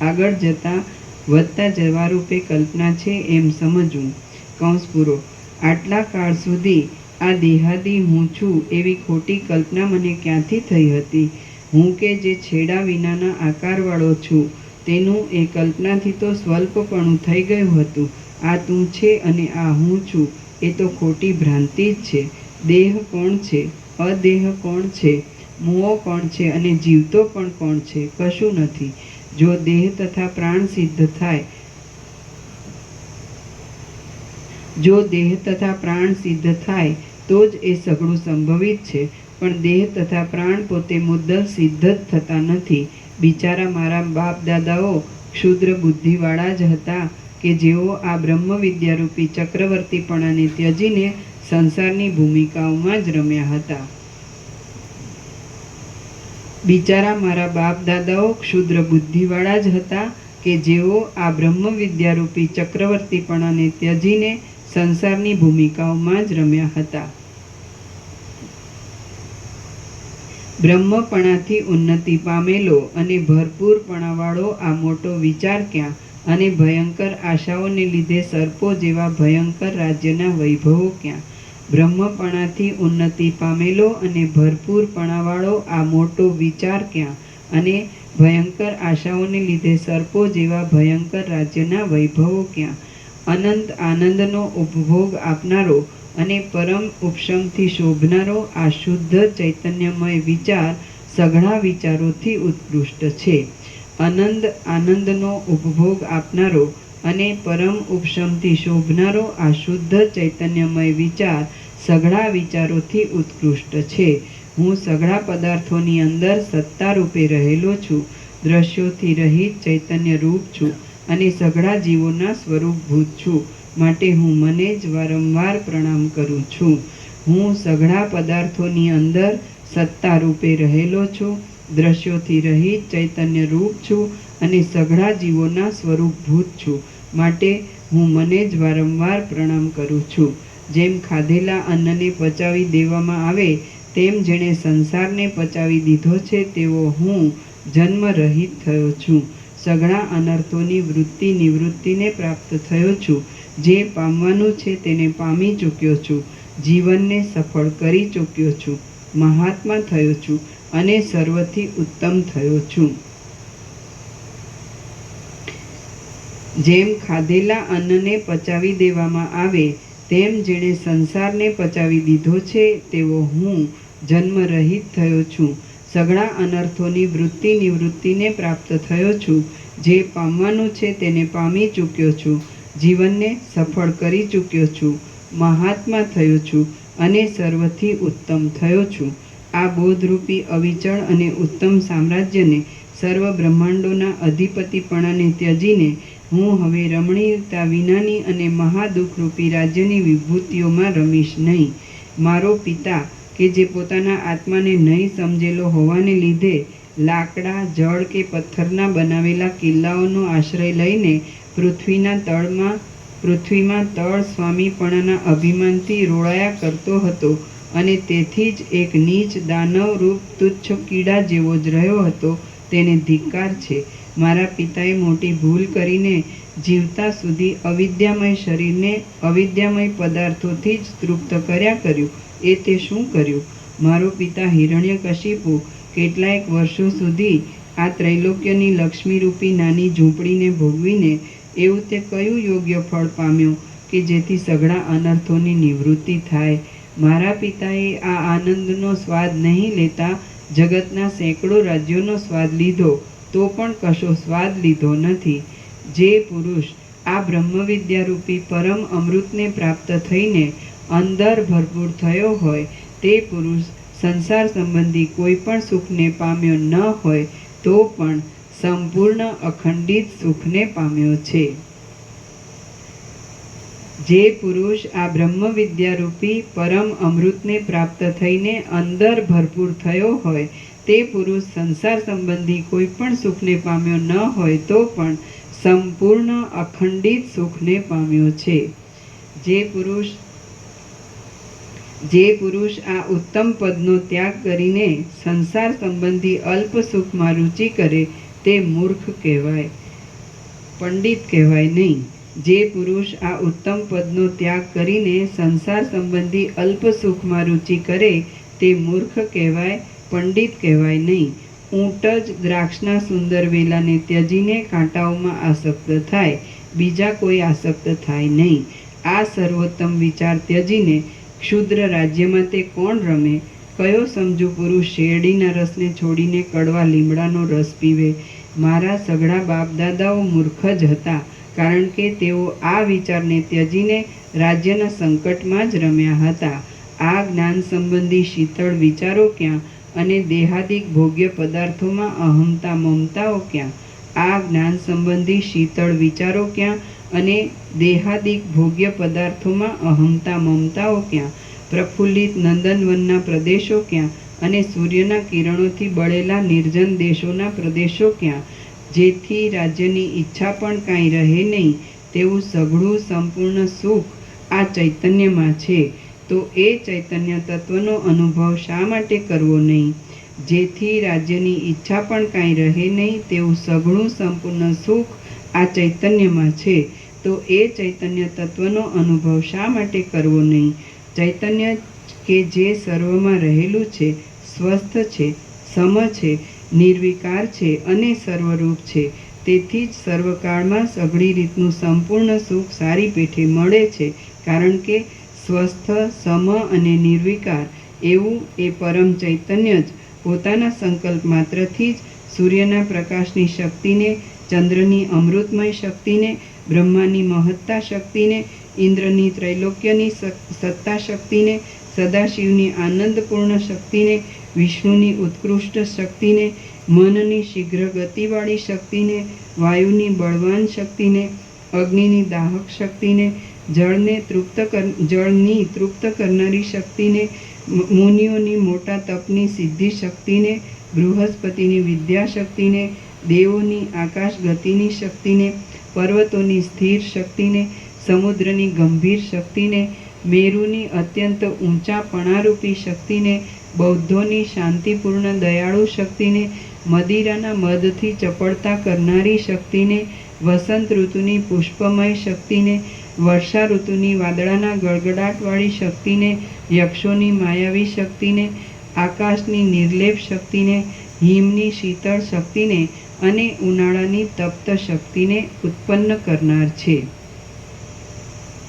આગળ જતાં વધતા જવારૂપે કલ્પના છે એમ સમજવું. કૌંસ પૂરો. આટલા કાળ સુધી આ દેહાદી હું છું એવી ખોટી કલ્પના મને ક્યાંથી થઈ હતી? હું કે જે છેડા વિનાના આકારવાળો છું, તેનું એ કલ્પનાથી તો સ્વલ્પપણું થઈ ગયું હતું. આ તું છે અને આ હું છું એ તો ખોટી ભ્રાંતિ જ છે. દેહ કોણ છે? અદેહ કોણ છે? મૂવો કોણ છે અને જીવતો પણ કોણ છે? કશું નથી. જો દેહ તથા પ્રાણ સિદ્ધ થાય, જો દેહ તથા પ્રાણ સિદ્ધ થાય તો જ એ સઘળું સંભવિત છે, પણ દેહ તથા પ્રાણ પોતે મુદ્દલ સિદ્ધ જ થતા નથી. બિચારા મારા બાપ દાદાઓ ક્ષુદ્ર બુદ્ધિવાળા જ હતા કે જેઓ આ બ્રહ્મ વિદ્યારૂપી ચક્રવર્તીપણાને ત્યજીને સંસારની ભૂમિકાઓમાં જ રમ્યા હતા. બિચારા મારા બાપ દાદાઓ ક્ષુદ્ર બુદ્ધિવાળા જ હતા કે જેઓ આ બ્રહ્મ વિદ્યારૂપી ચક્રવર્તીપણાને ત્યજીને સંસારની ભૂમિકાઓમાં જ રમ્યા હતા. બ્રહ્મપણાથી ઉન્નતિ પામેલો અને ભરપૂરપણાવાળો આ મોટો વિચાર ક્યાં અને ભયંકર આશાઓને લીધે સર્પો જેવા ભયંકર રાજ્યના વૈભવો ક્યાં? બ્રહ્મપણાથી ઉન્નતિ પામેલો અને ભરપૂરપણાવાળો આ મોટો વિચાર ક્યાં અને ભયંકર આશાઓને લીધે સર્પો જેવા ભયંકર રાજ્યના વૈભવો ક્યાં? અનંત આનંદનો ઉપભોગ આપનારો અને પરમ ઉપશમથી શોભનારો આ શુદ્ધ ચૈતન્યમય વિચાર સઘળા વિચારોથી ઉત્કૃષ્ટ છે. અનંત આનંદનો ઉપભોગ આપનારો અને પરમ ઉપશમથી શોભનારો આ શુદ્ધ ચૈતન્યમય વિચાર સઘળા વિચારોથી ઉત્કૃષ્ટ છે. હું સઘળા પદાર્થોની અંદર સત્તા રૂપે રહેલો છું, દ્રશ્યોથી રહિત ચૈતન્ય રૂપ છું અને સઘળા જીવોના સ્વરૂપભૂત છું, માટે હું મને જ વારંવાર પ્રણામ કરું છું. હું સઘળા પદાર્થોની અંદર સત્તા રૂપે રહેલો છું, દ્રશ્યોથી રહિત ચૈતન્ય રૂપ છું અને સઘળા જીવોના સ્વરૂપભૂત છું, માટે હું મને જ વારંવાર પ્રણામ કરું છું. જેમ ખાધેલા અન્નને પચાવી દેવામાં આવે, તેમ જેણે સંસારને પચાવી દીધો છે તેવો હું જન્મરહિત થયો છું. સઘળા અનર્થોની વૃત્તિ નિવૃત્તિને પ્રાપ્ત થયો છું. જે પામવાનું છે તેને પામી ચૂક્યો છું. જીવનને સફળ કરી ચૂક્યો છું. મહાત્મા થયો છું અને સર્વથી ઉત્તમ થયો છું. જેમ ખાધેલા અન્નને પચાવી દેવામાં આવે તેમ જેણે સંસારને પચાવી દીધો છે તેવો હું જન્મરહિત થયો છું. સઘળા અનર્થોની વૃત્તિ નિવૃત્તિને પ્રાપ્ત થયો છું. જે પામવાનું છે તેને પામી ચૂક્યો છું. જીવનને સફળ કરી ચૂક્યો છું. મહાત્મા થયો છું અને સર્વથી ઉત્તમ થયો છું. આ બોધરૂપી અવિચળ અને ઉત્તમ સામ્રાજ્યને સર્વ બ્રહ્માંડોના અધિપતિપણાને ત્યજીને હું હવે રમણીયતા વિનાની અને મહાદુઃખરૂપી રાજ્યની વિભૂતિઓમાં રમીશ નહીં. મારો પિતા કે જે પોતાના આત્માને નહીં સમજેલો હોવાને લીધે લાકડા, જળ કે પથ્થરના બનાવેલા કિલ્લાઓનો આશ્રય લઈને પૃથ્વીમાં તળ સ્વામીપણાના અભિમાનથી રોળાયા કરતો હતો અને તેથી જ એક નીચ દાનવરૂપ તુચ્છ કીડા જેવો જ રહ્યો હતો, તેને ધિક્કાર છે. મારા પિતાએ મોટી ભૂલ કરીને જીવતા સુધી અવિદ્યામય શરીરને અવિદ્યામય પદાર્થોથી જ તૃપ્ત કર્યું. એ તે શું કર્યું? મારો પિતા હિરણ્યકશિપુ કેટલાયક વર્ષો સુધી આ ત્રૈલોક્યની લક્ષ્મીરૂપી નાની ઝૂંપડીને ભોગવીને એવું તે કયું યોગ્ય ફળ પામ્યો કે જેથી સઘળા અનર્થોની નિવૃત્તિ થાય? મારા પિતાએ આ આનંદનો સ્વાદ નહીં લેતા જગતના સેંકડો રાજ્યોનો સ્વાદ લીધો તો પણ કશો સ્વાદ લીધો નથી. જે પુરુષ આ બ્રહ્મવિદ્યારૂપી પરમ અમૃતને પ્રાપ્ત થઈને અંદર ભરપૂર થયો હોય તે પુરુષ સંસાર સંબંધી કોઈ પણ સુખને પામ્યો ન હોય તો પણ સંપૂર્ણ અખંડિત સુખને પામ્યો છે. જે પુરુષ આ બ્રહ્મવિદ્યારૂપી પરમ અમૃતને પ્રાપ્ત થઈને અંદર ભરપૂર થયો હોય તે પુરુષ સંસાર સંબંધી કોઈ પણ સુખને પામ્યો ન હોય તો પણ સંપૂર્ણ અખંડિત સુખને પામ્યો છે. જે પુરુષ આ ઉત્તમ પદનો ત્યાગ કરીને સંસાર સંબંધી અલ્પ સુખમાં રુચિ કરે તે મૂર્ખ કહેવાય, પંડિત કહેવાય નહીં. જે પુરુષ આ ઉત્તમ પદનો ત્યાગ કરીને સંસાર સંબંધી અલ્પ સુખમાં રુચિ કરે તે મૂર્ખ કહેવાય, પંડિત કહેવાય નહીં. ઊંટ જ દ્રાક્ષના સુંદર વેલાને ત્યજીને કાંટાઓમાં આસક્ત થાય, બીજા કોઈ આસક્ત થાય નહીં. આ સર્વોત્તમ વિચાર ત્યજીને ક્ષુદ્ર રાજ્યમાં તે કોણ રમે? કયો સમજુ પુરુષ શેરડીના રસને છોડીને કડવા લીમડાનો રસ પીવે? મારા સઘળા બાપદાદાઓ મૂર્ખ જ હતા, કારણ કે તેઓ આ વિચારને ત્યજીને રાજ્યના સંકટમાં જ રમ્યા હતા. આ જ્ઞાન સંબંધી શીતળ વિચારો ક્યાં અને દેહાદિક ભોગ્ય પદાર્થોમાં અહમતા મમતાઓ ક્યાં? આ જ્ઞાન સંબંધી શીતળ વિચારો ક્યાં અને દેહાદિક ભોગ્ય પદાર્થોમાં અહમતા મમતાઓ ક્યાં? પ્રફુલ્લિત નંદનવનના પ્રદેશો ક્યાં અને સૂર્યના કિરણોથી બળેલા નિર્જન દેશોના પ્રદેશો ક્યાં? જેથી રાજ્યની ઈચ્છા પણ કાંઈ રહે નહીં તેવું સઘળું સંપૂર્ણ સુખ આ ચૈતન્યમાં છે. તો એ ચૈતન્ય તત્વનો અનુભવ શા માટે કરવો નહીં? જેથી રાજ્યની ઈચ્છા પણ કાંઈ રહે નહીં તેવું સઘળું સંપૂર્ણ સુખ આ ચૈતન્યમાં છે. તો એ ચૈતન્ય તત્વનો અનુભવ શા માટે કરવો નહીં? ચૈતન્ય કે જે સર્વમાં રહેલું છે, સ્વસ્થ છે, સમ છે, નિર્વિકાર છે અને સર્વરૂપ છે. તેથી જ સર્વકાળમાં સઘળી રીતનું સંપૂર્ણ સુખ સારી પેઠે મળે છે, કારણ કે સ્વસ્થ, સમ અને નિર્વિકાર એવું એ પરમ ચૈતન્ય જ પોતાના સંકલ્પ માત્રથી જ સૂર્યના પ્રકાશની શક્તિને, ચંદ્રની અમૃતમય શક્તિને, બ્રહ્માની મહત્તા શક્તિને, ઇન્દ્રની ત્રૈલોક્યની સત્તા શક્તિને, સદાશિવની આનંદપૂર્ણ શક્તિને, વિષ્ણુની ઉત્કૃષ્ટ શક્તિને, મનની શીઘ્ર ગતિવાળી શક્તિને, વાયુની બળવાન શક્તિને, અગ્નિની દાહક શક્તિને, જળની તૃપ્ત કરનારી શક્તિને, મુનિઓની મોટા તપની સિદ્ધિ શક્તિને, બૃહસ્પતિની વિદ્યા શક્તિને, દેવોની આકાશ ગતિની શક્તિને, પર્વતોની સ્થિર શક્તિને, સમુદ્રની ગંભીર શક્તિને, મેરુની અત્યંત ઊંચા પણારૂપી શક્તિને, બૌદ્ધોની શાંતિપૂર્ણ દયાળુ શક્તિને, મદિરાના મદથી ચપળતા કરનારી શક્તિને, વસંત ઋતુની પુષ્પમય શક્તિને, વર્ષા ઋતુની વાદળાના ગડગડાટવાળી શક્તિને, યક્ષોની માયાવી શક્તિને, આકાશની નિર્લેપ શક્તિને, હિમની શીતળ શક્તિને અને ઉનાળાની તપ્ત શક્તિને ઉત્પન્ન કરનાર છે.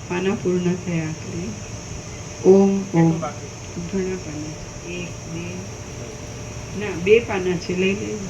પાના પૂર્ણ થયા આખરે. ઓમ ઓમ ઘણા પાના છે. 1 2 ના 2 પાના છે, લઈ લેજો.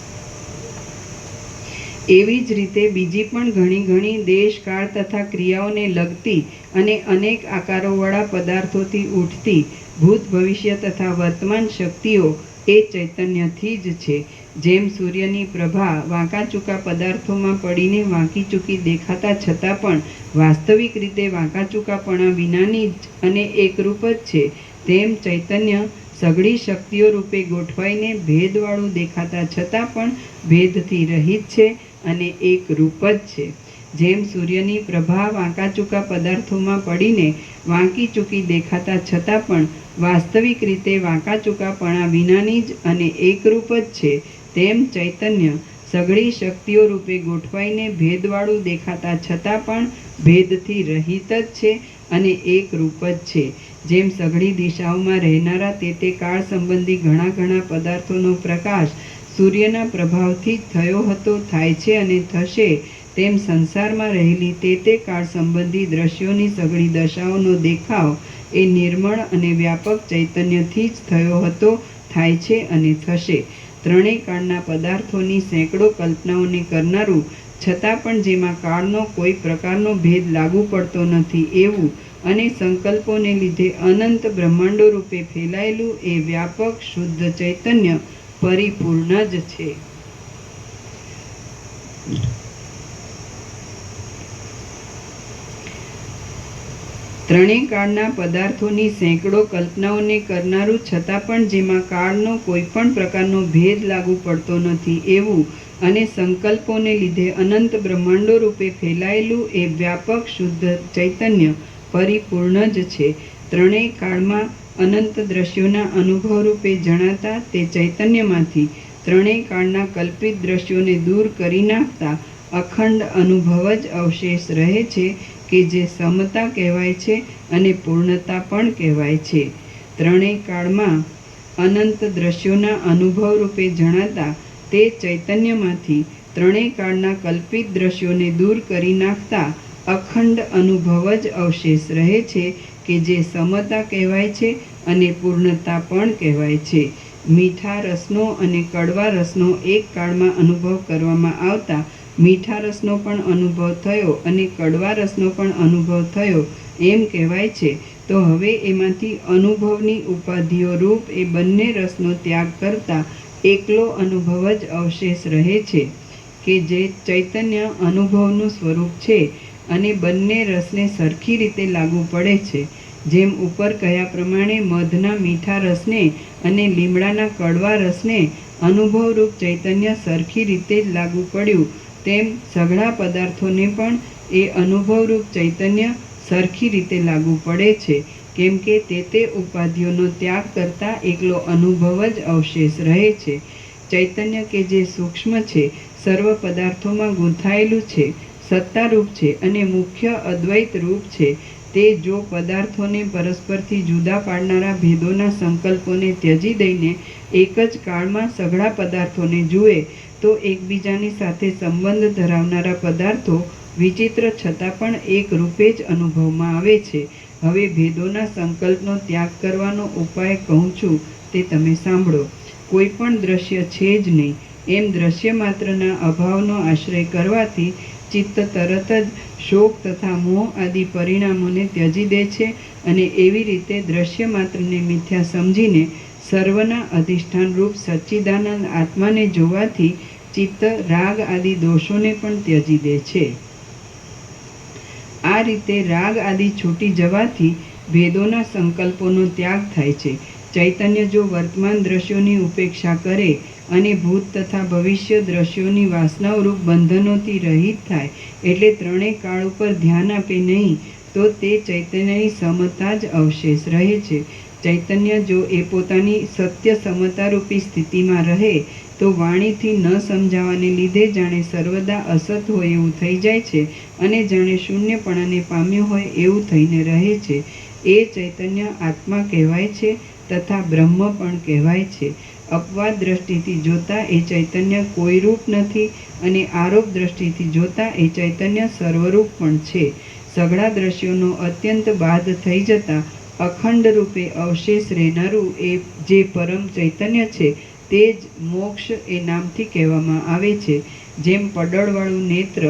એવી જ રીતે બીજી પણ ઘણી દેશ કાળ તથા ક્રિયાઓને લગતી અને અનેક આકારોવાળા પદાર્થોથી ઉઠતી ભૂત ભવિષ્ય તથા વર્તમાન શક્તિઓ એ ચૈતન્યથી જ છે. જેમ સૂર્યની પ્રભા વાંકાચૂકા પદાર્થોમાં પડીને વાંકી ચૂકી દેખાતા છતાં પણ વાસ્તવિક રીતે વાંકાચૂકાપણા વિનાની જ અને એકરૂપ જ છે, તેમ ચૈતન્ય સઘળી શક્તિઓ રૂપે ગોઠવાઈને ભેદવાળું દેખાતા છતાં પણ ભેદથી રહિત છે અને એકરૂપ જ છે. જેમ સૂર્યની પ્રભા વાંકાચૂકા પદાર્થોમાં પડીને વાંકી ચૂકી દેખાતા છતાં પણ વાસ્તવિક રીતે વાંકાચૂકાપણા વિનાની જ અને એકરૂપ જ છે, તેમ ચૈતન્ય સઘળી શક્તિઓ રૂપે ગોઠવાઈને ભેદવાળું દેખાતા છતાં પણ ભેદથી રહિત જ છે અને એકરૂપ જ છે. જેમ સઘળી દિશાઓમાં રહેનારા તે કાળ સંબંધી ઘણા પદાર્થોનો પ્રકાશ સૂર્યના પ્રભાવથી જ થયો હતો, થાય છે અને થશે, તેમ સંસારમાં રહેલી તે કાળ સંબંધી દ્રશ્યોની સઘળી દશાઓનો દેખાવ એ નિર્મળ અને વ્યાપક ચૈતન્યથી જ થયો હતો, થાય છે અને થશે. ત્રણેય કાળના પદાર્થોની સેંકડો કલ્પનાઓને કરનારું, છતાં પણ જેમાં કાળનો કોઈ પ્રકારનો ભેદ લાગુ પડતો નથી એવું અને સંકલ્પોને લીધે અનંત બ્રહ્માંડો રૂપે ફેલાયેલું એ વ્યાપક શુદ્ધ ચૈતન્ય પરિપૂર્ણ જ છે. ત્રણેય કાળના પદાર્થોની સેંકડો કલ્પનાઓને કરનારું, છતાં પણ જેમાં કાળનો કોઈ પણ પ્રકારનો ભેદ લાગુ પડતો નથી એવું અને સંકલ્પોને લીધે અનંત બ્રહ્માંડો રૂપે ફેલાયેલું એ વ્યાપક શુદ્ધ ચૈતન્ય પરિપૂર્ણ જ છે. ત્રણેય કાળમાં અનંત દ્રશ્યોના અનુભવ રૂપે જણાતા તે ચૈતન્યમાંથી ત્રણેય કાળના કલ્પિત દ્રશ્યોને દૂર કરી નાખતા અખંડ અનુભવ જ અવશેષ રહે છે, કે જે સમતા કહેવાય છે અને પૂર્ણતા પણ કહેવાય છે. ત્રણેય કાળમાં અનંત દ્રશ્યોના અનુભવ રૂપે જણાતા તે ચૈતન્યમાંથી ત્રણેય કાળના કલ્પિત દ્રશ્યોને દૂર કરી નાખતા અખંડ અનુભવ જ અવશેષ રહે છે, કે જે સમતા કહેવાય છે અને પૂર્ણતા પણ કહેવાય છે. મીઠા રસનો અને કડવા રસનો એક કાળમાં અનુભવ કરવામાં આવતા મીઠા રસનો પણ અનુભવ થયો અને કડવા રસનો પણ અનુભવ થયો એમ કહેવાય છે, તો હવે એમાંથી અનુભવની ઉપાધિઓ રૂપ એ બંને રસનો ત્યાગ કરતા એકલો અનુભવ જ અવશેષ રહે છે, કે જે ચૈતન્ય અનુભવનું સ્વરૂપ છે અને બંને રસને સરખી રીતે લાગુ પડે છે. જેમ ઉપર કહ્યા પ્રમાણે મધના મીઠા રસને અને લીમડાના કડવા રસને અનુભવરૂપ ચૈતન્ય સરખી રીતે જ લાગુ પડ્યું, તેમ સઘળા પદાર્થોને પણ એ અનુભવરૂપ ચૈતન્ય સરખી રીતે લાગુ પડે છે, કેમ કે તે ઉપાધિઓનો ત્યાગ કરતા એકલો અનુભવ જ અવશેષ રહે છે. ચૈતન્ય કે જે સૂક્ષ્મ છે, સર્વ પદાર્થોમાં ગૂંથાયેલું છે, સત્તારૂપ છે અને મુખ્ય અદ્વૈત રૂપ છે, તે જો પદાર્થોને પરસ્પરથી જુદા પાડનારા ભેદોના સંકલ્પોને ત્યજી દઈને એક જ કાળમાં સઘળા પદાર્થોને જુએ, તો એકબીજાની સાથે સંબંધ ધરાવનારા પદાર્થો વિચિત્ર છતાં પણ એક રૂપે જ અનુભવમાં આવે છે. હવે ભેદોના સંકલ્પનો ત્યાગ કરવાનો ઉપાય કહું છું, તે તમે સાંભળો. કોઈ પણ દ્રશ્ય છે જ નહીં એમ દ્રશ્ય માત્રના અભાવનો આશ્રય કરવાથી ચિત્ત તરત જ શોક તથા મોહ આદિ પરિણામોને ત્યજી દે છે અને એવી રીતે દ્રશ્ય માત્રને મિથ્યા સમજીને સર્વના અધિષ્ઠાન રૂપ સચ્ચિદાનંદ આત્માને જોવાથી ચિત્ત રાગ આદિ દોષોને પણ ત્યજી દે છે. આ રીતે રાગ આદિ છૂટી જવાથી ભેદોના સંકલ્પોનો ત્યાગ થાય છે. ચૈતન્ય જો વર્તમાન દ્રશ્યોની ઉપેક્ષા કરે અને ભૂત તથા ભવિષ્ય દ્રશ્યોની વાસનાઓરૂપ બંધનોથી રહિત થાય, એટલે ત્રણેય કાળ ઉપર ધ્યાન આપે નહીં, તો તે ચૈતન્યની સમતા જ અવશેષ રહે છે. ચૈતન્ય જો એ પોતાની સત્ય સમતારૂપી સ્થિતિમાં રહે તો વાણીથી ન સમજાવાને લીધે જાણે સર્વદા અસત હોય એવું થઈ જાય છે અને જાણે શૂન્યપણાને પામ્યું હોય એવું થઈને રહે છે. એ ચૈતન્ય આત્મા કહેવાય છે તથા બ્રહ્મ પણ કહેવાય છે. અપવાદ દ્રષ્ટિથી જોતાં એ ચૈતન્ય કોઈ રૂપ નથી અને આરોપ દ્રષ્ટિથી જોતાં એ ચૈતન્ય સર્વરૂપ પણ છે. સઘળા દ્રશ્યોનો અત્યંત બાદ થઈ જતાં અખંડ રૂપે અવશેષ રહેનારું એ જે પરમ ચૈતન્ય છે તે જ મોક્ષ એ નામથી કહેવામાં આવે છે. જેમ પડળવાળું નેત્ર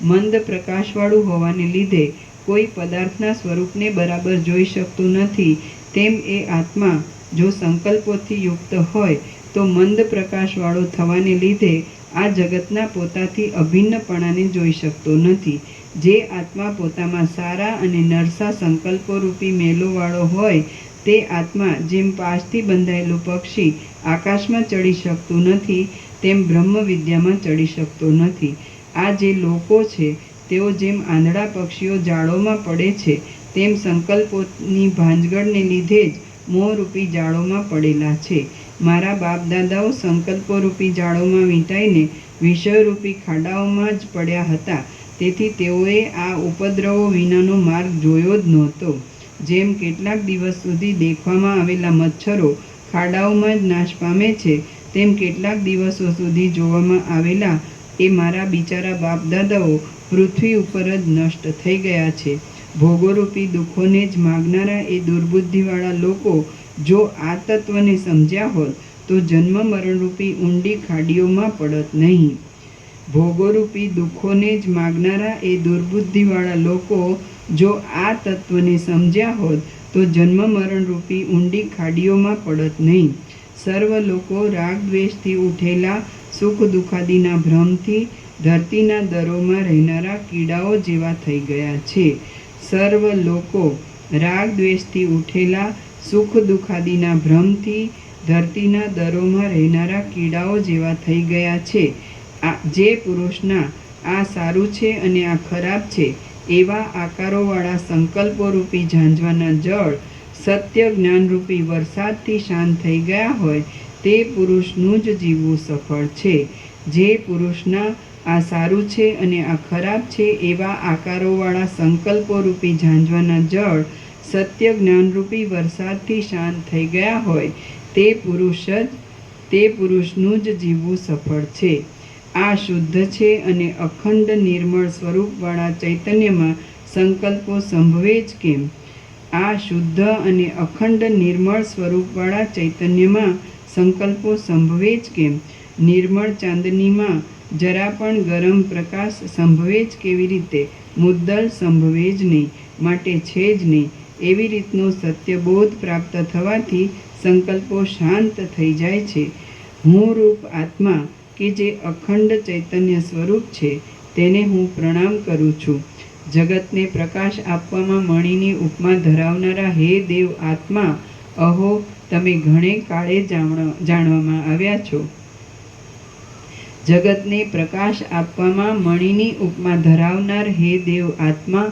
મંદ પ્રકાશવાળું હોવાને લીધે કોઈ પદાર્થના સ્વરૂપને બરાબર જોઈ શકતું નથી, તેમ એ આત્મા જો સંકલ્પોથી યુક્ત હોય તો મંદ પ્રકાશવાળો થવાને લીધે આ જગતના પોતાથી અભિન્નપણાને જોઈ શકતો નથી. જે આત્મા પોતામાં સારા અને નરસા સંકલ્પોરૂપી મેલોવાળો હોય તે આત્મા જેમ પાશથી બંધાયેલું પક્ષી આકાશમાં ચડી શકતું નથી તેમ બ્રહ્મ વિદ્યામાં ચડી શકતો નથી. આ જે લોકો છે તેઓ જેમ આંધળા પક્ષીઓ જાળોમાં પડે છે તેમ સંકલ્પોની ભાંજગળને લીધે જ મોહરૂપી જાળોમાં પડેલા છે. મારા બાપ દાદાઓ સંકલ્પોરૂપી જાળોમાં વીંટાઈને વિષયરૂપી ખાડાઓમાં જ પડ્યા હતા, તેથી તેઓએ આ ઉપદ્રવો વિનાનો માર્ગ જોયો જ નહોતો. જેમ કેટલાક દિવસ સુધી દેખવામાં આવેલા મચ્છરો ખાડાઓમાં જ નાશ પામે છે, તેમ કેટલાક દિવસો સુધી જોવામાં આવેલા એ મારા બિચારા બાપ દાદાઓ પૃથ્વી ઉપર જ નષ્ટ થઈ ગયા છે. ભોગોરૂપી દુઃખોને જ માગનારા એ દુર્બુદ્ધિવાળા લોકો જો આ તત્વને સમજ્યા હોત તો જન્મ મરણરૂપી ઊંડી ખાડીઓમાં પડત નહીં. ભોગોરૂપી દુઃખોને જ માગનારા એ દુર્બુદ્ધિવાળા લોકો જો આ તત્વને સમજ્યા હોત તો જન્મ મરણરૂપી ઊંડી ખાડીઓમાં પડત નહીં. સર્વ લોકો રાગ દ્વેષથી ઉઠેલા સુખ દુઃખાદિના ભ્રમથી ધરતીના દરોમાં રહેનારા કીડાઓ જેવા થઈ ગયા છે. સર્વ લોકો રાગ દ્વેષથી ઉઠેલા સુખ દુઃખાદિના ભ્રમથી ધરતીના દરોમાં રહેનારા કીડાઓ જેવા થઈ ગયા છે. જે પુરુષના આ સારું છે અને આ ખરાબ છે એવા આકારોવાળા સંકલ્પોરૂપી ઝાંઝવાના જળ સત્ય જ્ઞાનરૂપી વરસાદથી શાંત થઈ ગયા હોય તે પુરુષનું જ જીવવું સફળ છે. જે પુરુષના આ સારું છે અને આ ખરાબ છે એવા આકારોવાળા સંકલ્પોરૂપી ઝાંઝવાના જળ સત્ય જ્ઞાનરૂપી વરસાદથી શાંત થઈ ગયા હોય તે પુરુષનું જ જીવવું સફળ છે. આ શુદ્ધ છે અને અખંડ નિર્મળ સ્વરૂપવાળા ચૈતન્યમાં સંકલ્પો સંભવે જ કેમ? આ શુદ્ધ અને અખંડ નિર્મળ સ્વરૂપવાળા ચૈતન્યમાં સંકલ્પો સંભવે જ કેમ? નિર્મળ ચાંદનીમાં જરા પણ ગરમ પ્રકાશ સંભવે જ કેવી રીતે? મુદ્દલ સંભવે જ નહીં, માટે છે જ નહીં. એવી રીતનો સત્યબોધ પ્રાપ્ત થવાથી સંકલ્પો શાંત થઈ જાય છે. હું રૂપ આત્મા કે જે અખંડ ચૈતન્ય સ્વરૂપ છે તેને હું પ્રણામ કરું છું. જગતને પ્રકાશ આપવામાં મણીની ઉપમા ધરાવનારા હે દેવ આત્મા, અહો તમે ઘણે કાળે જાણવામાં આવ્યા છો. જગતને પ્રકાશ આપવામાં મણીની ઉપમા ધરાવનાર હે દેવ આત્મા,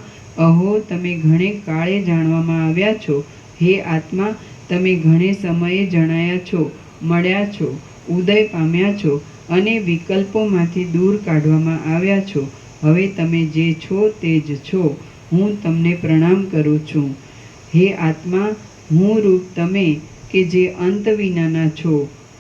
અહો તમે ઘણે કાળે જાણવામાં આવ્યા છો. હે આત્મા, તમે ઘણે સમયે જણાયા છો, મળ્યા છો, ઉદય પામ્યા છો અને વિકલ્પોમાંથી દૂર કાઢવામાં આવ્યા છો. હવે તમે જે છો તે જ છો. હું તમને પ્રણામ કરું છું. હે આત્મા, હું રૂપ તમે કે જે અંત વિનાના છો,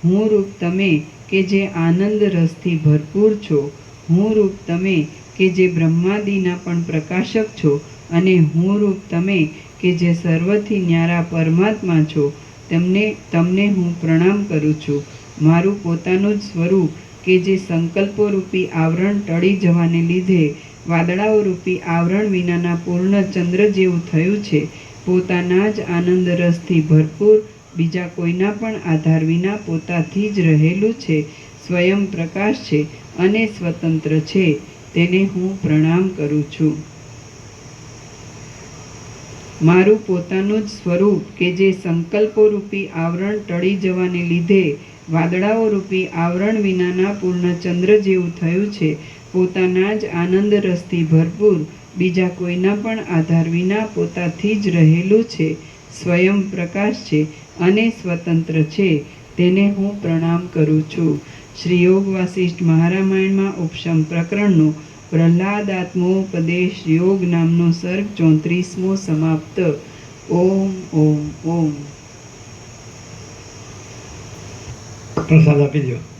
હું રૂપ તમે કે જે આનંદ રસથી ભરપૂર છો, હું રૂપ તમે કે જે બ્રહ્માદિના પણ પ્રકાશક છો અને હું રૂપ તમે કે જે સર્વથી ન્યારા પરમાત્મા છો, તમને હું પ્રણામ કરું છું. મારું પોતાનું જ સ્વરૂપ કે જે સંકલ્પોરૂપી આવરણ ટળી જવાને લીધે વાદળાઓરૂપી આવરણ વિનાના પૂર્ણ ચંદ્ર જેવું થયું છે, પોતાના જ આનંદ રસથી ભરપૂર બીજા કોઈના પણ આધાર વિના પોતાથી જ રહેલું છે, સ્વયં પ્રકાશ છે અને સ્વતંત્ર છે, તેને હું પ્રણામ કરું છું. મારું પોતાનું જ સ્વરૂપ કે જે સંકલ્પોરૂપી આવરણ ટળી જવાને લીધે વાદળાઓરૂપી આવરણ વિનાના પૂર્ણ ચંદ્ર જેવું થયું છે, પોતાના જ આનંદ રસથી ભરપૂર બીજા કોઈના પણ આધાર વિના પોતાથી જ રહેલું છે, સ્વયં પ્રકાશ છે અને સ્વતંત્ર છે તેને હું પ્રણામ કરું છું. શ્રી યોગ વાસિષ્ઠ મહારામાયણમાં ઉપશમ પ્રકરણનો પ્રહલાદાત્મોપદેશ યોગ નામનો સર્ગ 34મો સમાપ્ત. ઓમ ઓમ ઓમ. પ્રસાદ આપી દો.